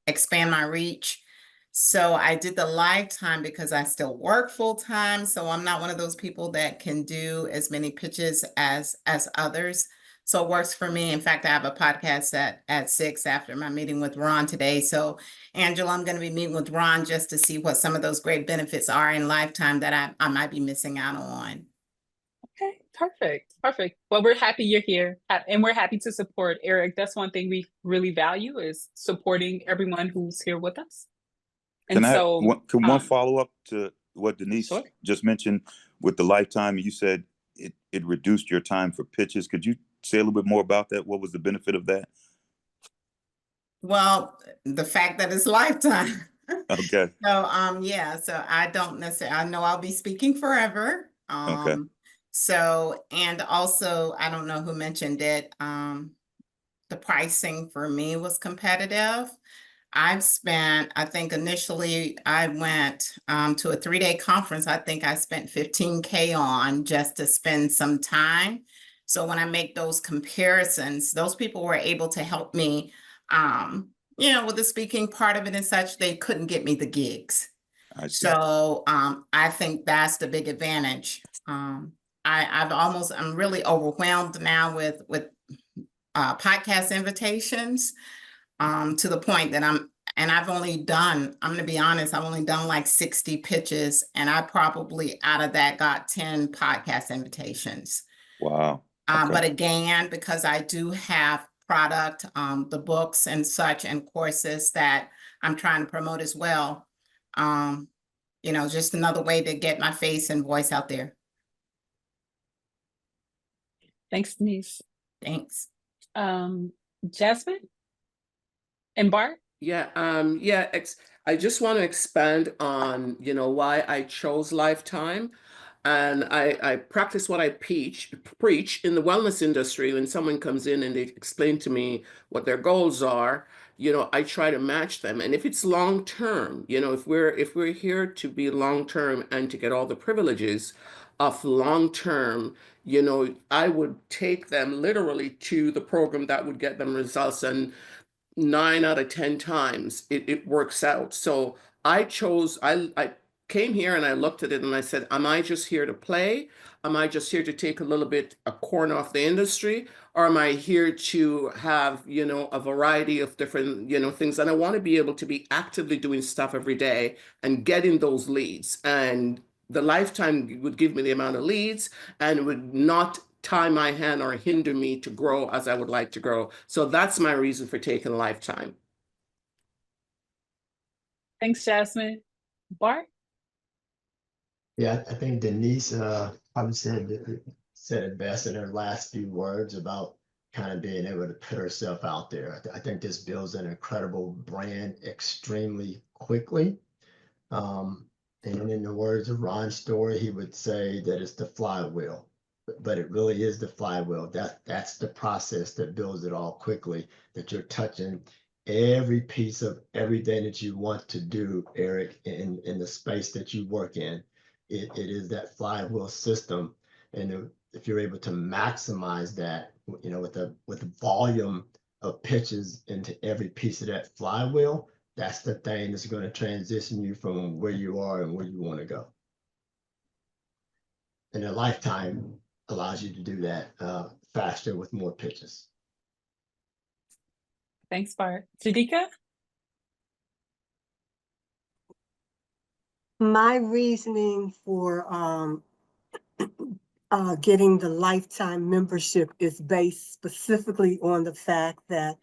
expand my reach. So I did the lifetime because I still work full time. So I'm not one of those people that can do as many pitches as others. So it works for me. In fact, I have a podcast at 6 after my meeting with Ron today. So Angela, I'm going to be meeting with Ron just to see what some of those great benefits are in lifetime that I might be missing out on. Okay, perfect, perfect. Well, we're happy you're here, and we're happy to support Eric. That's one thing we really value is supporting everyone who's here with us. And can one follow up to what Denise sure. just mentioned with the lifetime? You said it reduced your time for pitches. Could you say a little bit more about that? What was the benefit of that? Well, the fact that it's lifetime. Okay. So yeah, so I don't necessarily, I know I'll be speaking forever. Okay. So, and also, I don't know who mentioned it, the pricing for me was competitive. I've spent, I think initially I went to a 3-day conference. I think I spent $15K on just to spend some time. So when I make those comparisons, those people were able to help me, you know, with the speaking part of it and such. They couldn't get me the gigs. So I think that's the big advantage. I'm really overwhelmed now with podcast invitations, to the point that I've only done, I'm going to be honest, I've only done like 60 pitches, and I probably out of that got 10 podcast invitations. Wow. Okay. But again, because I do have product, the books and such, and courses that I'm trying to promote as well. You know, just another way to get my face and voice out there. Thanks, Denise. Thanks. Jasmine and Bart? Yeah, I just want to expand on, you know, why I chose Lifetime. And I practice what I preach in the wellness industry. When someone comes in and they explain to me what their goals are, you know, I try to match them. And if it's long term, you know, if we're here to be long term and to get all the privileges of long term, you know, I would take them literally to the program that would get them results. And 9 out of 10 times it works out. So I came here and I looked at it and I said, am I just here to play? Am I just here to take a corner off the industry? Or am I here to have, you know, a variety of different, you know, things? And I want to be able to be actively doing stuff every day and getting those leads. And the Lifetime would give me the amount of leads and would not tie my hand or hinder me to grow as I would like to grow. So that's my reason for taking Lifetime. Thanks, Jasmine. Bart? Yeah, I think Denise probably said it best in her last few words about kind of being able to put herself out there. I think this builds an incredible brand extremely quickly. And in the words of Ron Story, he would say that it's the flywheel. But it really is the flywheel. That's the process that builds it all quickly, that you're touching every piece of everything that you want to do, Eric, in the space that you work in. It is that flywheel system. And if you're able to maximize that, you know, with the volume of pitches into every piece of that flywheel, that's the thing that's going to transition you from where you are and where you want to go. And a Lifetime allows you to do that faster with more pitches. Thanks, Bart. Jadika? My reasoning for getting the Lifetime membership is based specifically on the fact that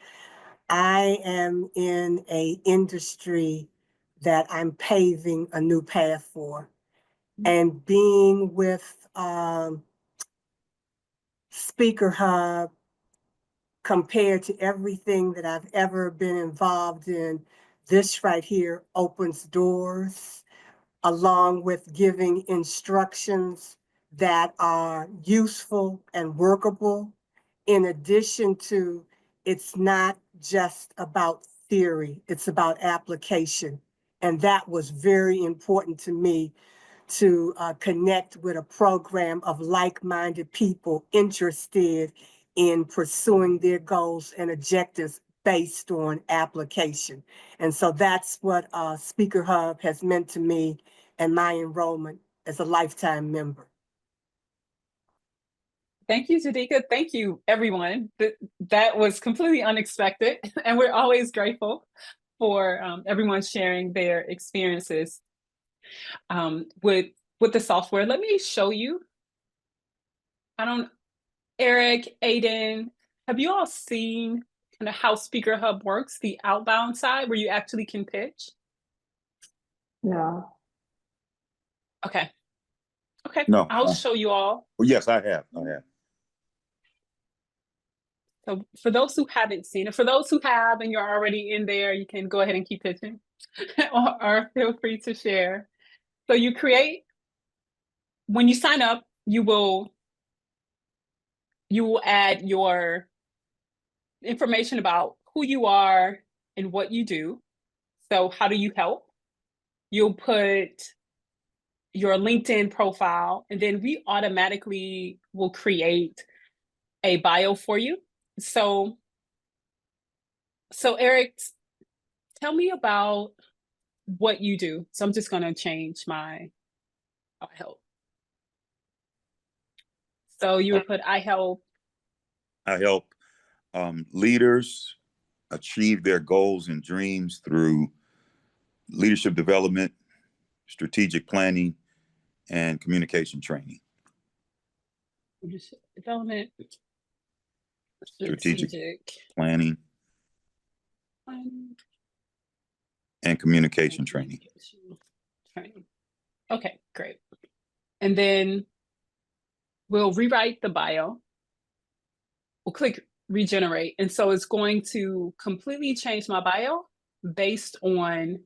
I am in an industry that I'm paving a new path for. And being with SpeakerHub, compared to everything that I've ever been involved in, this right here opens doors, along with giving instructions that are useful and workable. In addition to, it's not just about theory, it's about application. And that was very important to me, to connect with a program of like-minded people interested in pursuing their goals and objectives based on application. And so that's what SpeakerHub has meant to me and my enrollment as a Lifetime member. Thank you, Jadika. Thank you, everyone. That was completely unexpected, and we're always grateful for everyone sharing their experiences with the software. Let me show you Eric, Aiden, have you all seen kind of how SpeakerHub works, the outbound side where you actually can pitch? No. Okay. Okay. No. I'll show you all. Well, yes, I have. I have. So for those who haven't seen it, for those who have and you're already in there, you can go ahead and keep pitching or feel free to share. So you create, when you sign up, you will add your information about who you are and what you do. So how do you help? You'll put your LinkedIn profile, and then we automatically will create a bio for you. So Eric, tell me about what you do. So I'm just going to change my I help. So you would put I help. I help leaders achieve their goals and dreams through leadership development, strategic planning, and communication training. Leadership development, strategic planning, and communication training. Okay, great. And then we'll rewrite the bio. We'll click regenerate. And so it's going to completely change my bio based on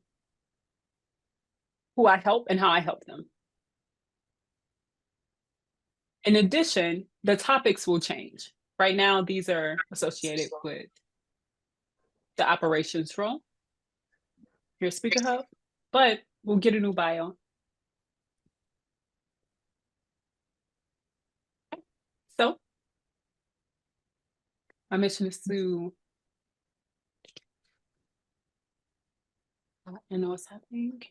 who I help and how I help them. In addition, the topics will change. Right now, these are associated with the operations role, your SpeakerHub, but we'll get a new bio. So my mission is to, I know what's happening.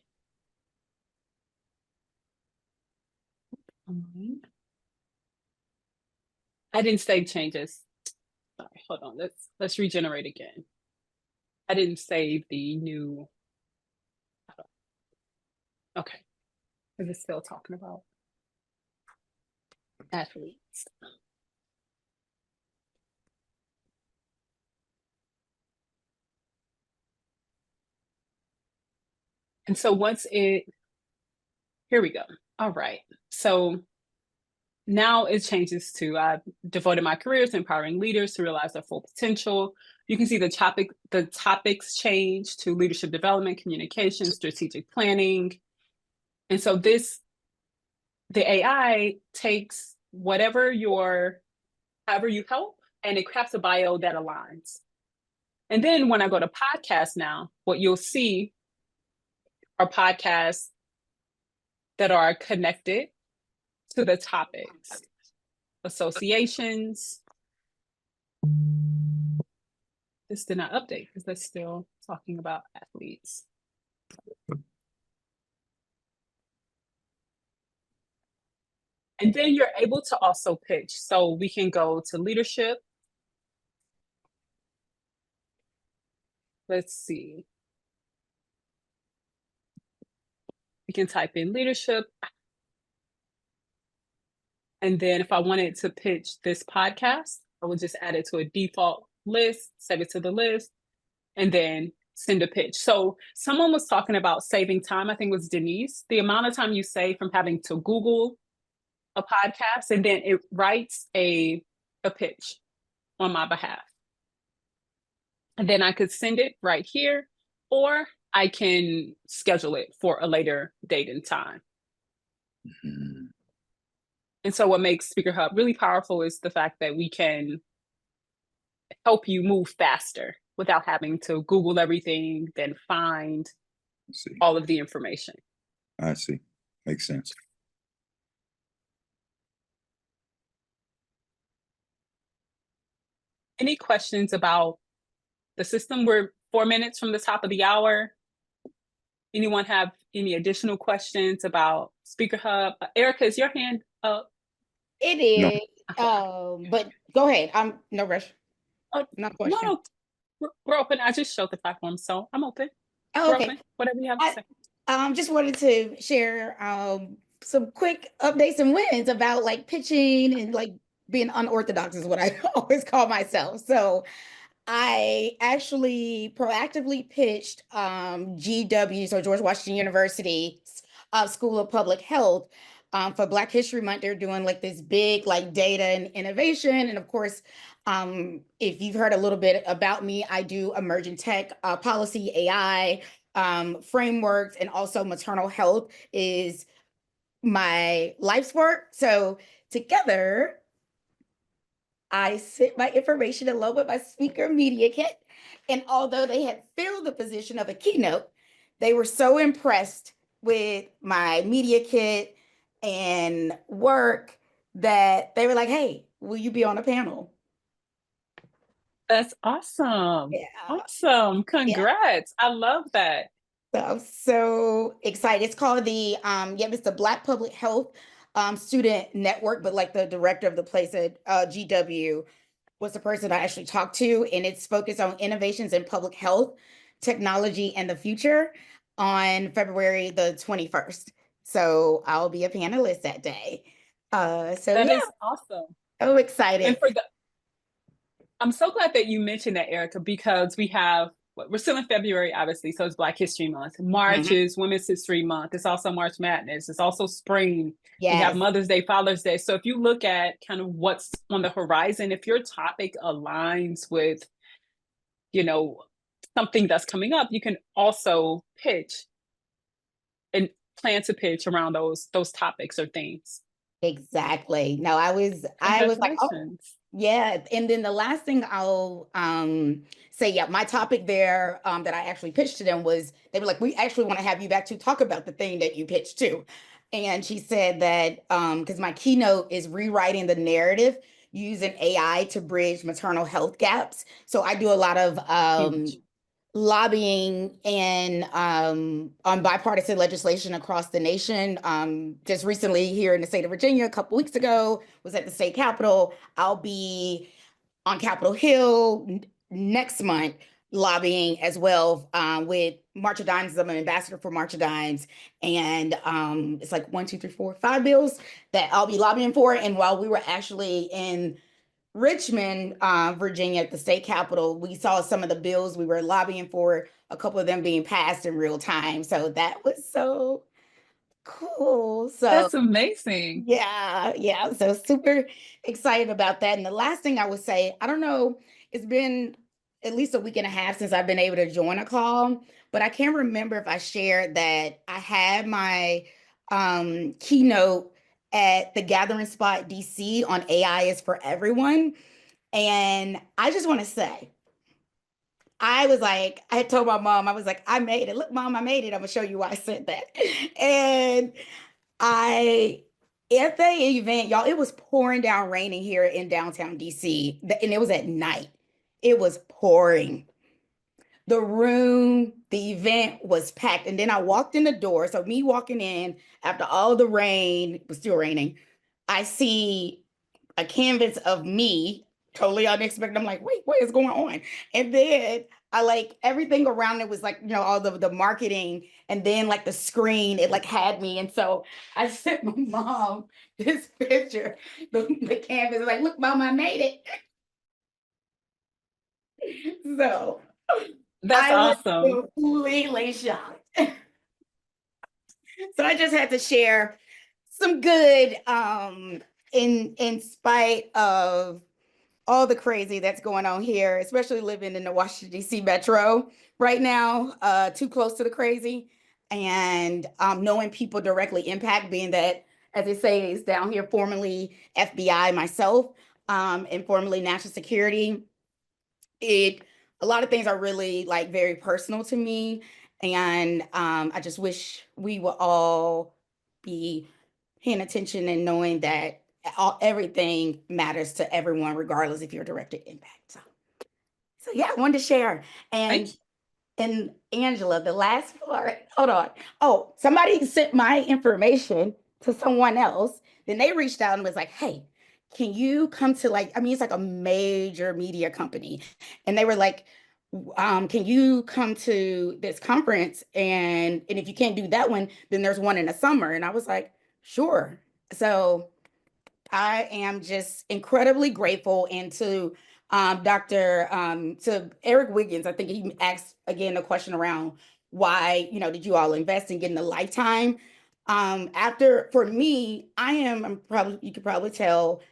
I didn't save changes. Sorry, hold on, let's regenerate again. I didn't save the new, okay. Is it still talking about athletes? And so once here we go. All right. So now it changes to I've devoted my career to empowering leaders to realize their full potential. You can see the topics change to leadership development, communication, strategic planning. And so the AI takes however you help, and it crafts a bio that aligns. And then when I go to podcast now, what you'll see are podcasts that are connected to the topics, associations. This did not update because that's still talking about athletes. And then you're able to also pitch. So we can go to leadership. Let's see. We can type in leadership. And then if I wanted to pitch this podcast, I would just add it to a default list, save it to the list, and then send a pitch. So someone was talking about saving time. I think it was Denise. The amount of time you save from having to Google a podcast, and then it writes a pitch on my behalf. And then I could send it right here, or I can schedule it for a later date and time. Mm-hmm. And so what makes SpeakerHub really powerful is the fact that we can help you move faster without having to Google everything, then find all of the information. I see. Makes sense. Any questions about the system? We're 4 minutes from the top of the hour. Anyone have any additional questions about SpeakerHub? Erica, is your hand up? It is, no. But go ahead. I'm no rush. Oh, no question. No, we're open. I just showed the platform, so I'm open. Oh, okay. Open. Whatever you have to say. Just wanted to share some quick updates and wins about like pitching and like being unorthodox is what I always call myself. So I actually proactively pitched GW, so George Washington University School of Public Health, for Black History Month. They're doing like this big like data and innovation. And of course, if you've heard a little bit about me, I do emerging tech policy, AI frameworks, and also maternal health is my life's work. So together, I sent my information along with my speaker media kit. And although they had filled the position of a keynote, they were so impressed with my media kit and work that they were like, hey, will you be on a panel? That's awesome. Yeah. Awesome. Congrats. I love that. So I'm so excited. It's called the it's the Black Public Health Student Network, but like the director of the place at GW was the person I actually talked to, and it's focused on innovations in public health, technology, and the future on February the 21st. So I'll be a panelist that day. That is awesome. So excited. And I'm so glad that you mentioned that, Erica, because we're still in February, obviously, so it's Black History Month. March is Women's History Month. It's also March Madness. It's also spring. Yes. We have Mother's Day, Father's Day. So if you look at kind of what's on the horizon, if your topic aligns with, something that's coming up, you can also pitch and plan to pitch around those topics or themes. Exactly. No, I was like, oh, yeah. And then the last thing I'll say, my topic there that I actually pitched to them was, they were like, we actually want to have you back to talk about the thing that you pitched to. And she said that because my keynote is rewriting the narrative using AI to bridge maternal health gaps. So I do a lot of lobbying and on bipartisan legislation across the nation. Just recently here in the state of Virginia, a couple weeks ago, was at the state capitol. I'll be on Capitol Hill next month lobbying as well with March of Dimes. I'm an ambassador for March of Dimes, and it's like 5 bills that I'll be lobbying for. And while we were actually in Richmond, Virginia, at the state capitol, we saw some of the bills we were lobbying for, a couple of them being passed in real time. So that was so cool. So that's amazing. Yeah. So super excited about that. And the last thing I would say, I don't know, it's been at least a week and a half since I've been able to join a call, but I can't remember if I shared that I had my keynote at the Gathering Spot DC on AI is for Everyone. And I just want to say, I had told my mom, I was like, I made it. Look, Mom, I made it. I'm gonna show you why I said that. And at the event, y'all, it was pouring down raining here in downtown DC, and it was at night. It was pouring. The event was packed. And then I walked in the door. So me walking in after all the rain, it was still raining, I see a canvas of me, totally unexpected. I'm like, wait, what is going on? And then I everything around it was all the marketing, and then the screen, it had me. And so I sent my mom this picture, the canvas, like, look, Mom, I made it. So that's awesome. Was completely shocked. So I just had to share some good in spite of all the crazy that's going on here, especially living in the Washington, D.C. metro right now, too close to the crazy, and knowing people directly impact, being that, as they say, is down here, formerly FBI myself, and formerly national security. A lot of things are really very personal to me, and I just wish we would all be paying attention and knowing that everything matters to everyone, regardless if you're a direct impact. So yeah, I wanted to share. And Angela, the last part, hold on. Oh, somebody sent my information to someone else. Then they reached out and was like, hey, can you come to it's like a major media company. And they were like, can you come to this conference? And if you can't do that one, then there's one in the summer. And I was like, sure. So I am just incredibly grateful, and to to Eric Wiggins, I think he asked again a question around why, did you all invest in getting a lifetime? For me, you could probably tell,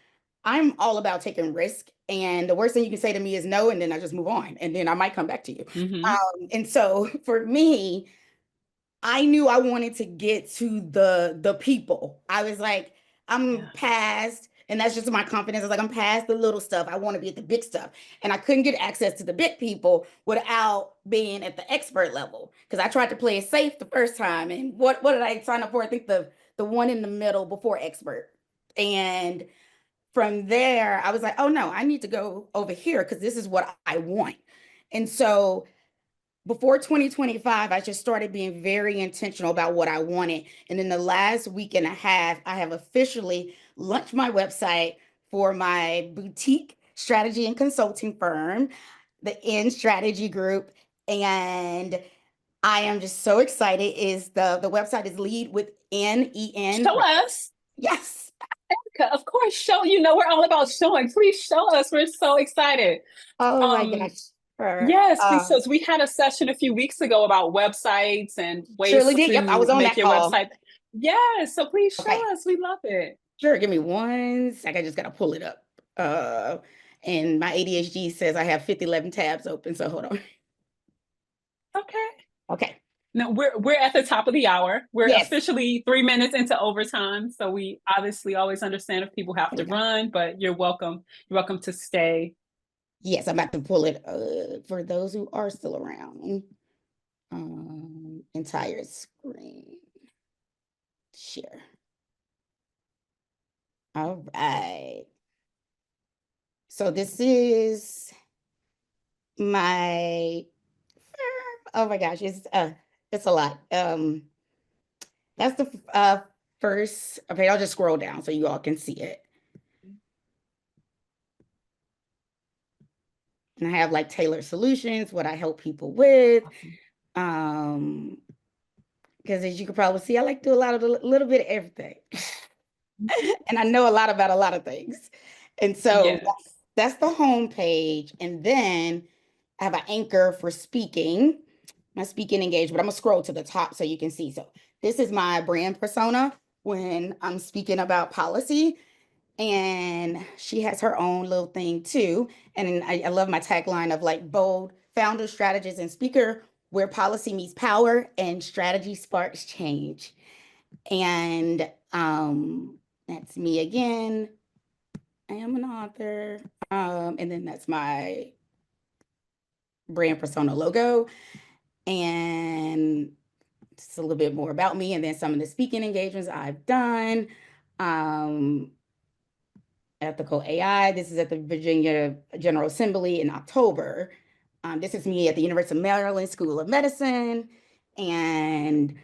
I'm all about taking risk. And the worst thing you can say to me is no, and then I just move on, and then I might come back to you. And so for me, I knew I wanted to get to the people. I was like, I'm past, and that's just my confidence. I was like, I'm past the little stuff. I want to be at the big stuff. And I couldn't get access to the big people without being at the expert level. Because I tried to play it safe the first time. And what did I sign up for? I think the one in the middle before expert. And from there, I was like, oh no, I need to go over here because this is what I want. And so before 2025, I just started being very intentional about what I wanted. And in the last week and a half, I have officially launched my website for my boutique strategy and consulting firm, the N Strategy Group. And I am just so excited. The website is Lead with N-E-N. Show us. Yes. Erica, of course, show. We're all about showing. Please show us. We're so excited. Oh my gosh. Yes, because we had a session a few weeks ago about websites and ways to Yep, I was on make that your call. website. Yes, so please show us. We love it. Sure, give me 1 sec. I just gotta pull it up. And my ADHD says I have 11 tabs open, so hold on. Okay. Now we're at the top of the hour. We're officially 3 minutes into overtime, so we obviously always understand if people have to run, but you're welcome. You're welcome to stay. Yes, I'm about to pull it for those who are still around. Entire screen. Share. All right. So this is my, oh my gosh, it's a lot. That's the first, okay, I'll just scroll down so you all can see it. And I have like tailored solutions, what I help people with. Because as you can probably see, I like to do a little bit of everything. And I know a lot about a lot of things. And so that's the home page. And then I have an anchor for speaking, my speaking engagement. I'm gonna scroll to the top so you can see. So this is my brand persona when I'm speaking about policy. And she has her own little thing too. And I love my tagline of like bold founder, strategist, and speaker, where policy meets power and strategy sparks change. And that's me again. I am an author. And then that's my brand persona logo. And just a little bit more about me, and then some of the speaking engagements I've done. Ethical AI. This is at the Virginia General Assembly in October. This is me at the University of Maryland School of Medicine. And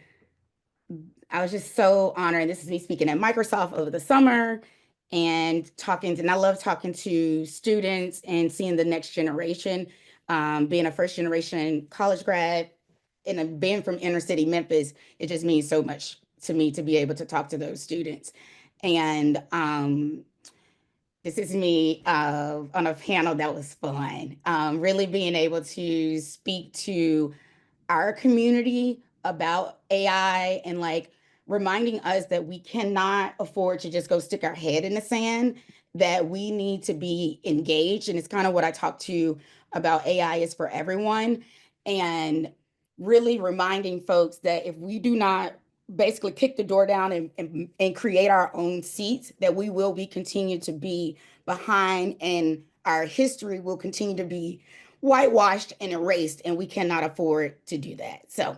I was just so honored. This is me speaking at Microsoft over the summer and I love talking to students and seeing the next generation. Being a first generation college grad and being from inner city Memphis, it just means so much to me to be able to talk to those students. And this is me on a panel that was fun. Really being able to speak to our community about AI and like reminding us that we cannot afford to just go stick our head in the sand, that we need to be engaged. And it's kind of what I talk to about AI is for everyone. And really reminding folks that if we do not basically kick the door down and create our own seats, that we will be continue to be behind, and our history will continue to be whitewashed and erased, and we cannot afford to do that. So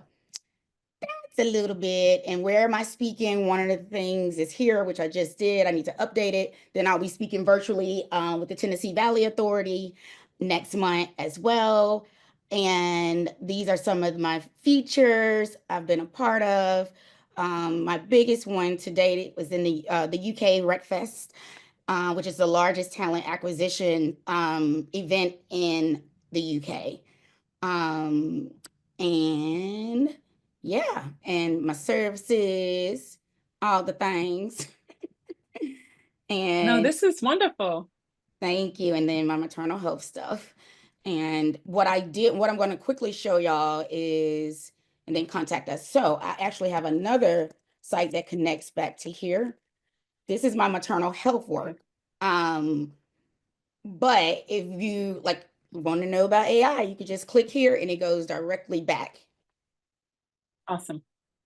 that's a little bit. And where am I speaking? One of the things is here, which I just did. I need to update it. Then I'll be speaking virtually with the Tennessee Valley Authority next month as well. And these are some of my features I've been a part of. My biggest one to date was in the UK RecFest, which is the largest talent acquisition event in the UK. And yeah, and my services, all the things. And No, this is wonderful. Thank you. And then my maternal health stuff. And what I'm going to quickly show y'all is, and then contact us. So I actually have another site that connects back to here. This is my maternal health work. But if you want to know about AI, you could just click here and it goes directly back. Awesome.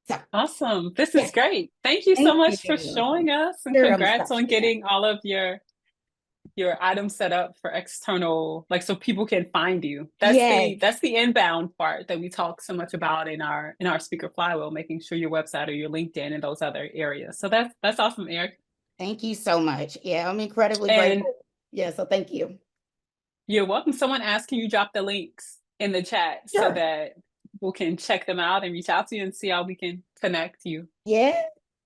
So, awesome. This is great. Thank you so much for showing us, and congrats on getting all of your items set up for external, so people can find you. That's the inbound part that we talk so much about in our Speaker Flywheel, making sure your website or your LinkedIn and those other areas. So that's awesome, Eric. Thank you so much. Yeah, I'm incredibly grateful. Yeah, so thank you. You're welcome. Someone asked, can you drop the links in the chat so that people can check them out and reach out to you and see how we can connect you? Yeah.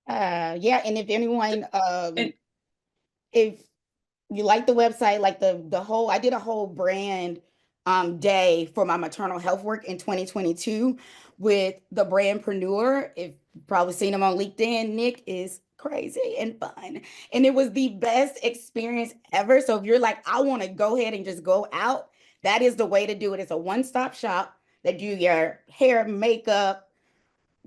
And if anyone, if you like the website, like I did a whole brand day for my maternal health work in 2022 with the brandpreneur. If you've probably seen him on LinkedIn, Nick is crazy and fun. And it was the best experience ever. So if you're like, I want to go ahead and just go out, that is the way to do it. It's a one-stop shop that do your hair, makeup,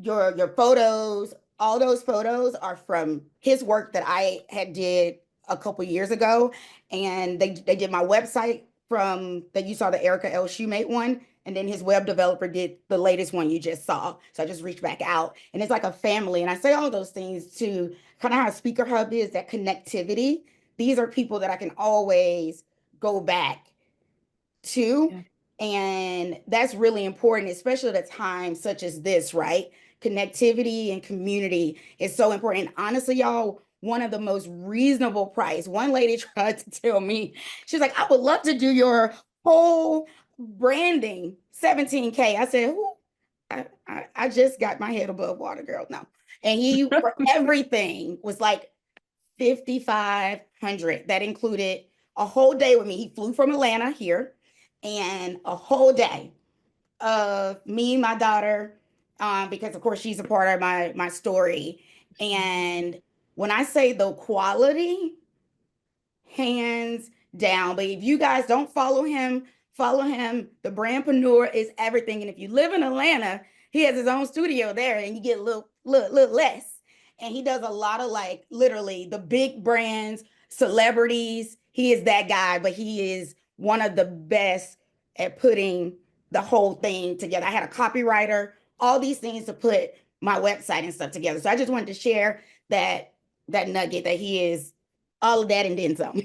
your photos. All those photos are from his work that I had did a couple years ago. And they did my website from that you saw, the Erica L. Shoemate one. And then his web developer did the latest one you just saw. So I just reached back out, and it's like a family. And I say all those things to kind of how SpeakerHub is, that connectivity. These are people that I can always go back to. Yeah. And that's really important, especially at a time such as this, right? Connectivity and community is so important. And honestly, y'all, one of the most reasonable price. One lady tried to tell me, she's like, I would love to do your whole branding, $17K. I said, who? I just got my head above water, girl. No. And he, for everything, was like $5,500. That included a whole day with me. He flew from Atlanta here, and a whole day of me and my daughter, because of course she's a part of my story. And when I say the quality, hands down. But if you guys don't follow him. The brandpreneur is everything. And if you live in Atlanta, he has his own studio there, and you get a little less. And he does a lot of literally the big brands, celebrities. He is that guy, but he is one of the best at putting the whole thing together. I had a copywriter, all these things to put my website and stuff together. So I just wanted to share that nugget, that he is all of that and then some.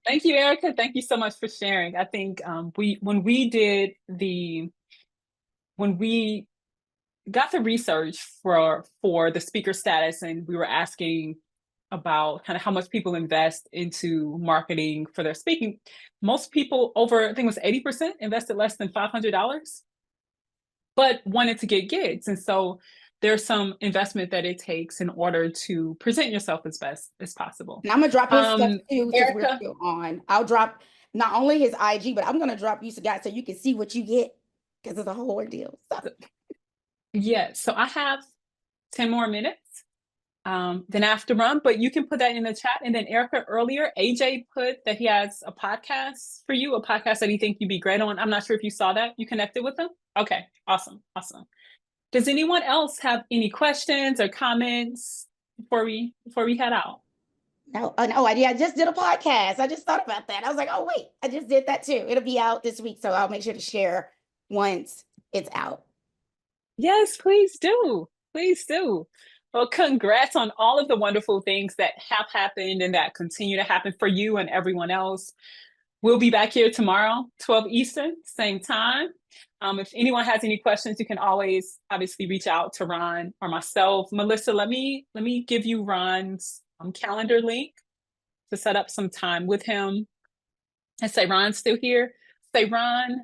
Thank you, Erica. Thank you so much for sharing. I think when we got the research for the speaker status, and we were asking about kind of how much people invest into marketing for their speaking, most people, over, I think it was 80%, invested less than $500, but wanted to get gigs. And so there's some investment that it takes in order to present yourself as best as possible. And I'm gonna drop his stuff too, since we're still on. I'll drop not only his IG, but I'm gonna drop you, guys, so you can see what you get, because it's a whole ordeal. So. Yeah, so I have 10 more minutes. Then I have to run, but you can put that in the chat. And then Erica, earlier, AJ put that he has a podcast for you, a podcast that he thinks you'd be great on. I'm not sure if you saw that. You connected with him? Okay, awesome. Does anyone else have any questions or comments before we head out? No, I just did a podcast. I just thought about that. I was like, oh wait, I just did that too. It'll be out this week, so I'll make sure to share once it's out. Yes, please do. Please do. Well, congrats on all of the wonderful things that have happened and that continue to happen for you and everyone else. We'll be back here tomorrow, 12 Eastern, same time. If anyone has any questions, you can always obviously reach out to Ron or myself. Melissa, let me give you Ron's calendar link to set up some time with him. And say, Ron's still here. Say, Ron,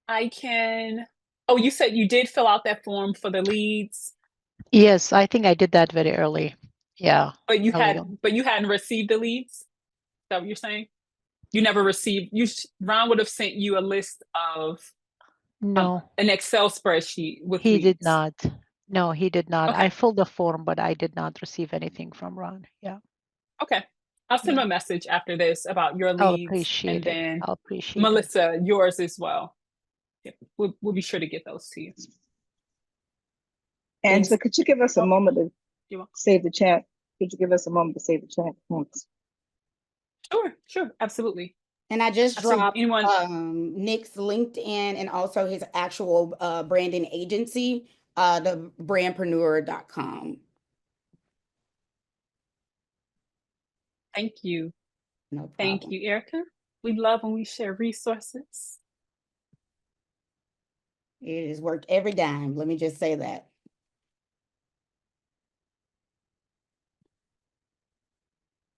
I can. Oh, you said you did fill out that form for the leads. Yes, I think I did that very early. Yeah. But you hadn't received the leads? Is that what you're saying? You never received, Ron would have sent you a list of no, an Excel spreadsheet with he leads. did not. No, he did not. Okay. I filled the form, but I did not receive anything from Ron. Yeah. Okay. I'll send him a message after this about your I'll leads, appreciate and it. then I'll appreciate it. Melissa, yours as well. Yeah, we'll be sure to get those to you. Angela, could you give us a moment to You're welcome. save the chat? Could you give us a moment to save the chat? Thanks. Sure, absolutely. And I just dropped anyone Nick's LinkedIn and also his actual branding agency, the brandpreneur.com. Thank you. No problem. Thank you, Erica. We love when we share resources. It has worked every dime. Let me just say that.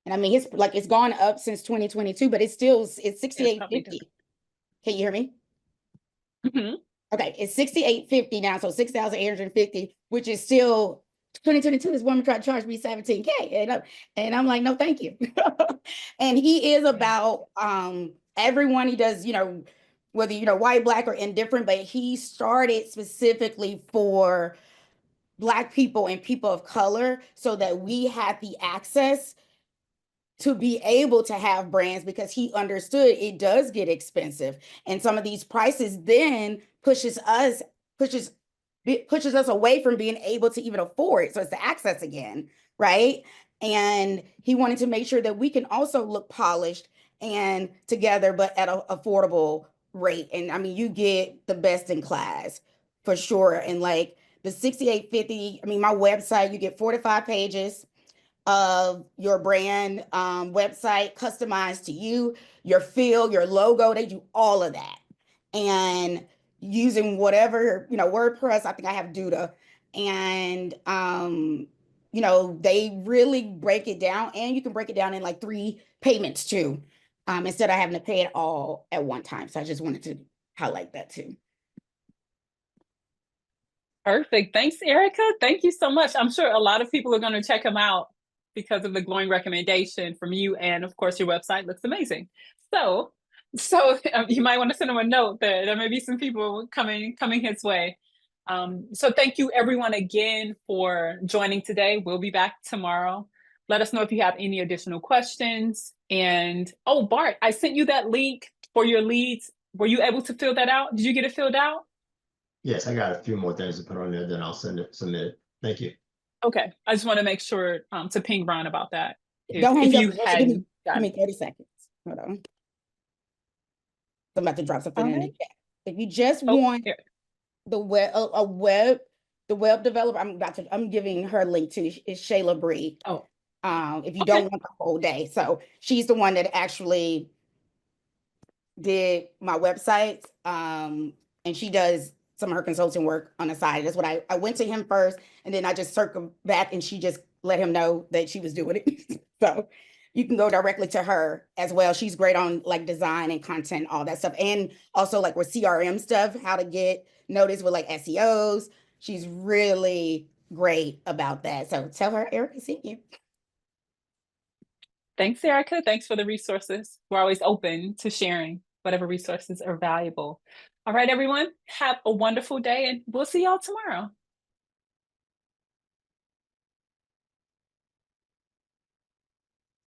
And I mean, it's gone up since 2022, but it's 68.50. Can you hear me? Mm-hmm. Okay, it's 68.50 now, so 6,850, which is still 2022 is woman trying to charge me 17K. And I'm like, no, thank you. And he is about everyone. He does, whether white, black, or indifferent, but he started specifically for Black people and people of color so that we had the access to be able to have brands, because he understood it does get expensive. And some of these prices then pushes us away from being able to even afford. So it's the access again, right? And he wanted to make sure that we can also look polished and together, but at an affordable rate. And I mean, you get the best in class for sure. And like the 68.50, I mean, my website, you get 4 to 5 pages of your brand website customized to you, your feel, your logo. They do all of that. And using whatever, WordPress, I think I have Duda. And, they really break it down, and you can break it down in like 3 payments too, instead of having to pay it all at one time. So I just wanted to highlight that too. Perfect. Thanks, Erica. Thank you so much. I'm sure a lot of people are going to check him out because of the glowing recommendation from you. And of course, your website looks amazing. So you might want to send him a note that there may be some people coming his way. So thank you everyone again for joining today. We'll be back tomorrow. Let us know if you have any additional questions. And oh, Bart, I sent you that link for your leads. Were you able to fill that out? Did you get it filled out? Yes, I got a few more things to put on there, then I'll submit it. Thank you. Okay, I just want to make sure to ping Ron about that. Don't hang up. Give me 30 seconds. Hold on. I'm about to drop something in the chat. If you just want the web developer, I'm giving her link to is Shayla Bree. Oh. If you don't want the whole day. So she's the one that actually did my websites. And she does some of her consulting work on the side. That's what I went to him first, and then I just circled back, and she just let him know that she was doing it. So you can go directly to her as well. She's great on like design and content, all that stuff. And also like with CRM stuff, how to get noticed with like SEOs. She's really great about that. So tell her Erica sent you. Thanks, Erica. Thanks for the resources. We're always open to sharing whatever resources are valuable. All right, everyone, have a wonderful day, and we'll see y'all tomorrow.